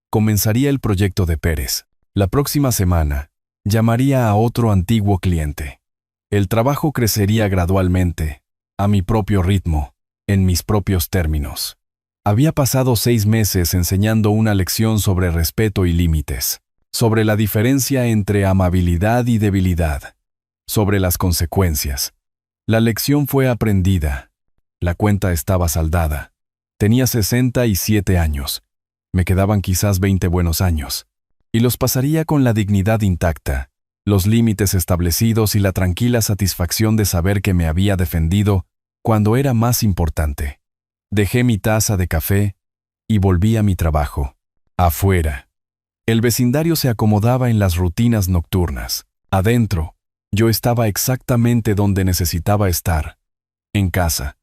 comenzaría el proyecto de Pérez. La próxima semana llamaría a otro antiguo cliente. El trabajo crecería gradualmente, a mi propio ritmo, en mis propios términos. Había pasado 6 meses enseñando una lección sobre respeto y límites, sobre la diferencia entre amabilidad y debilidad, sobre las consecuencias. La lección fue aprendida. La cuenta estaba saldada. Tenía 67 años. Me quedaban quizás 20 buenos años. Y los pasaría con la dignidad intacta, los límites establecidos y la tranquila satisfacción de saber que me había defendido cuando era más importante. Dejé mi taza de café y volví a mi trabajo. Afuera. El vecindario se acomodaba en las rutinas nocturnas. Adentro, yo estaba exactamente donde necesitaba estar. En casa.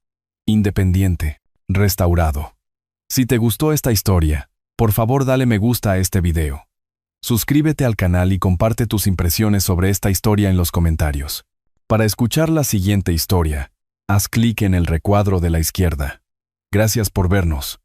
Independiente. Restaurado. Si te gustó esta historia, por favor dale me gusta a este video. Suscríbete al canal y comparte tus impresiones sobre esta historia en los comentarios. Para escuchar la siguiente historia, haz clic en el recuadro de la izquierda. Gracias por vernos.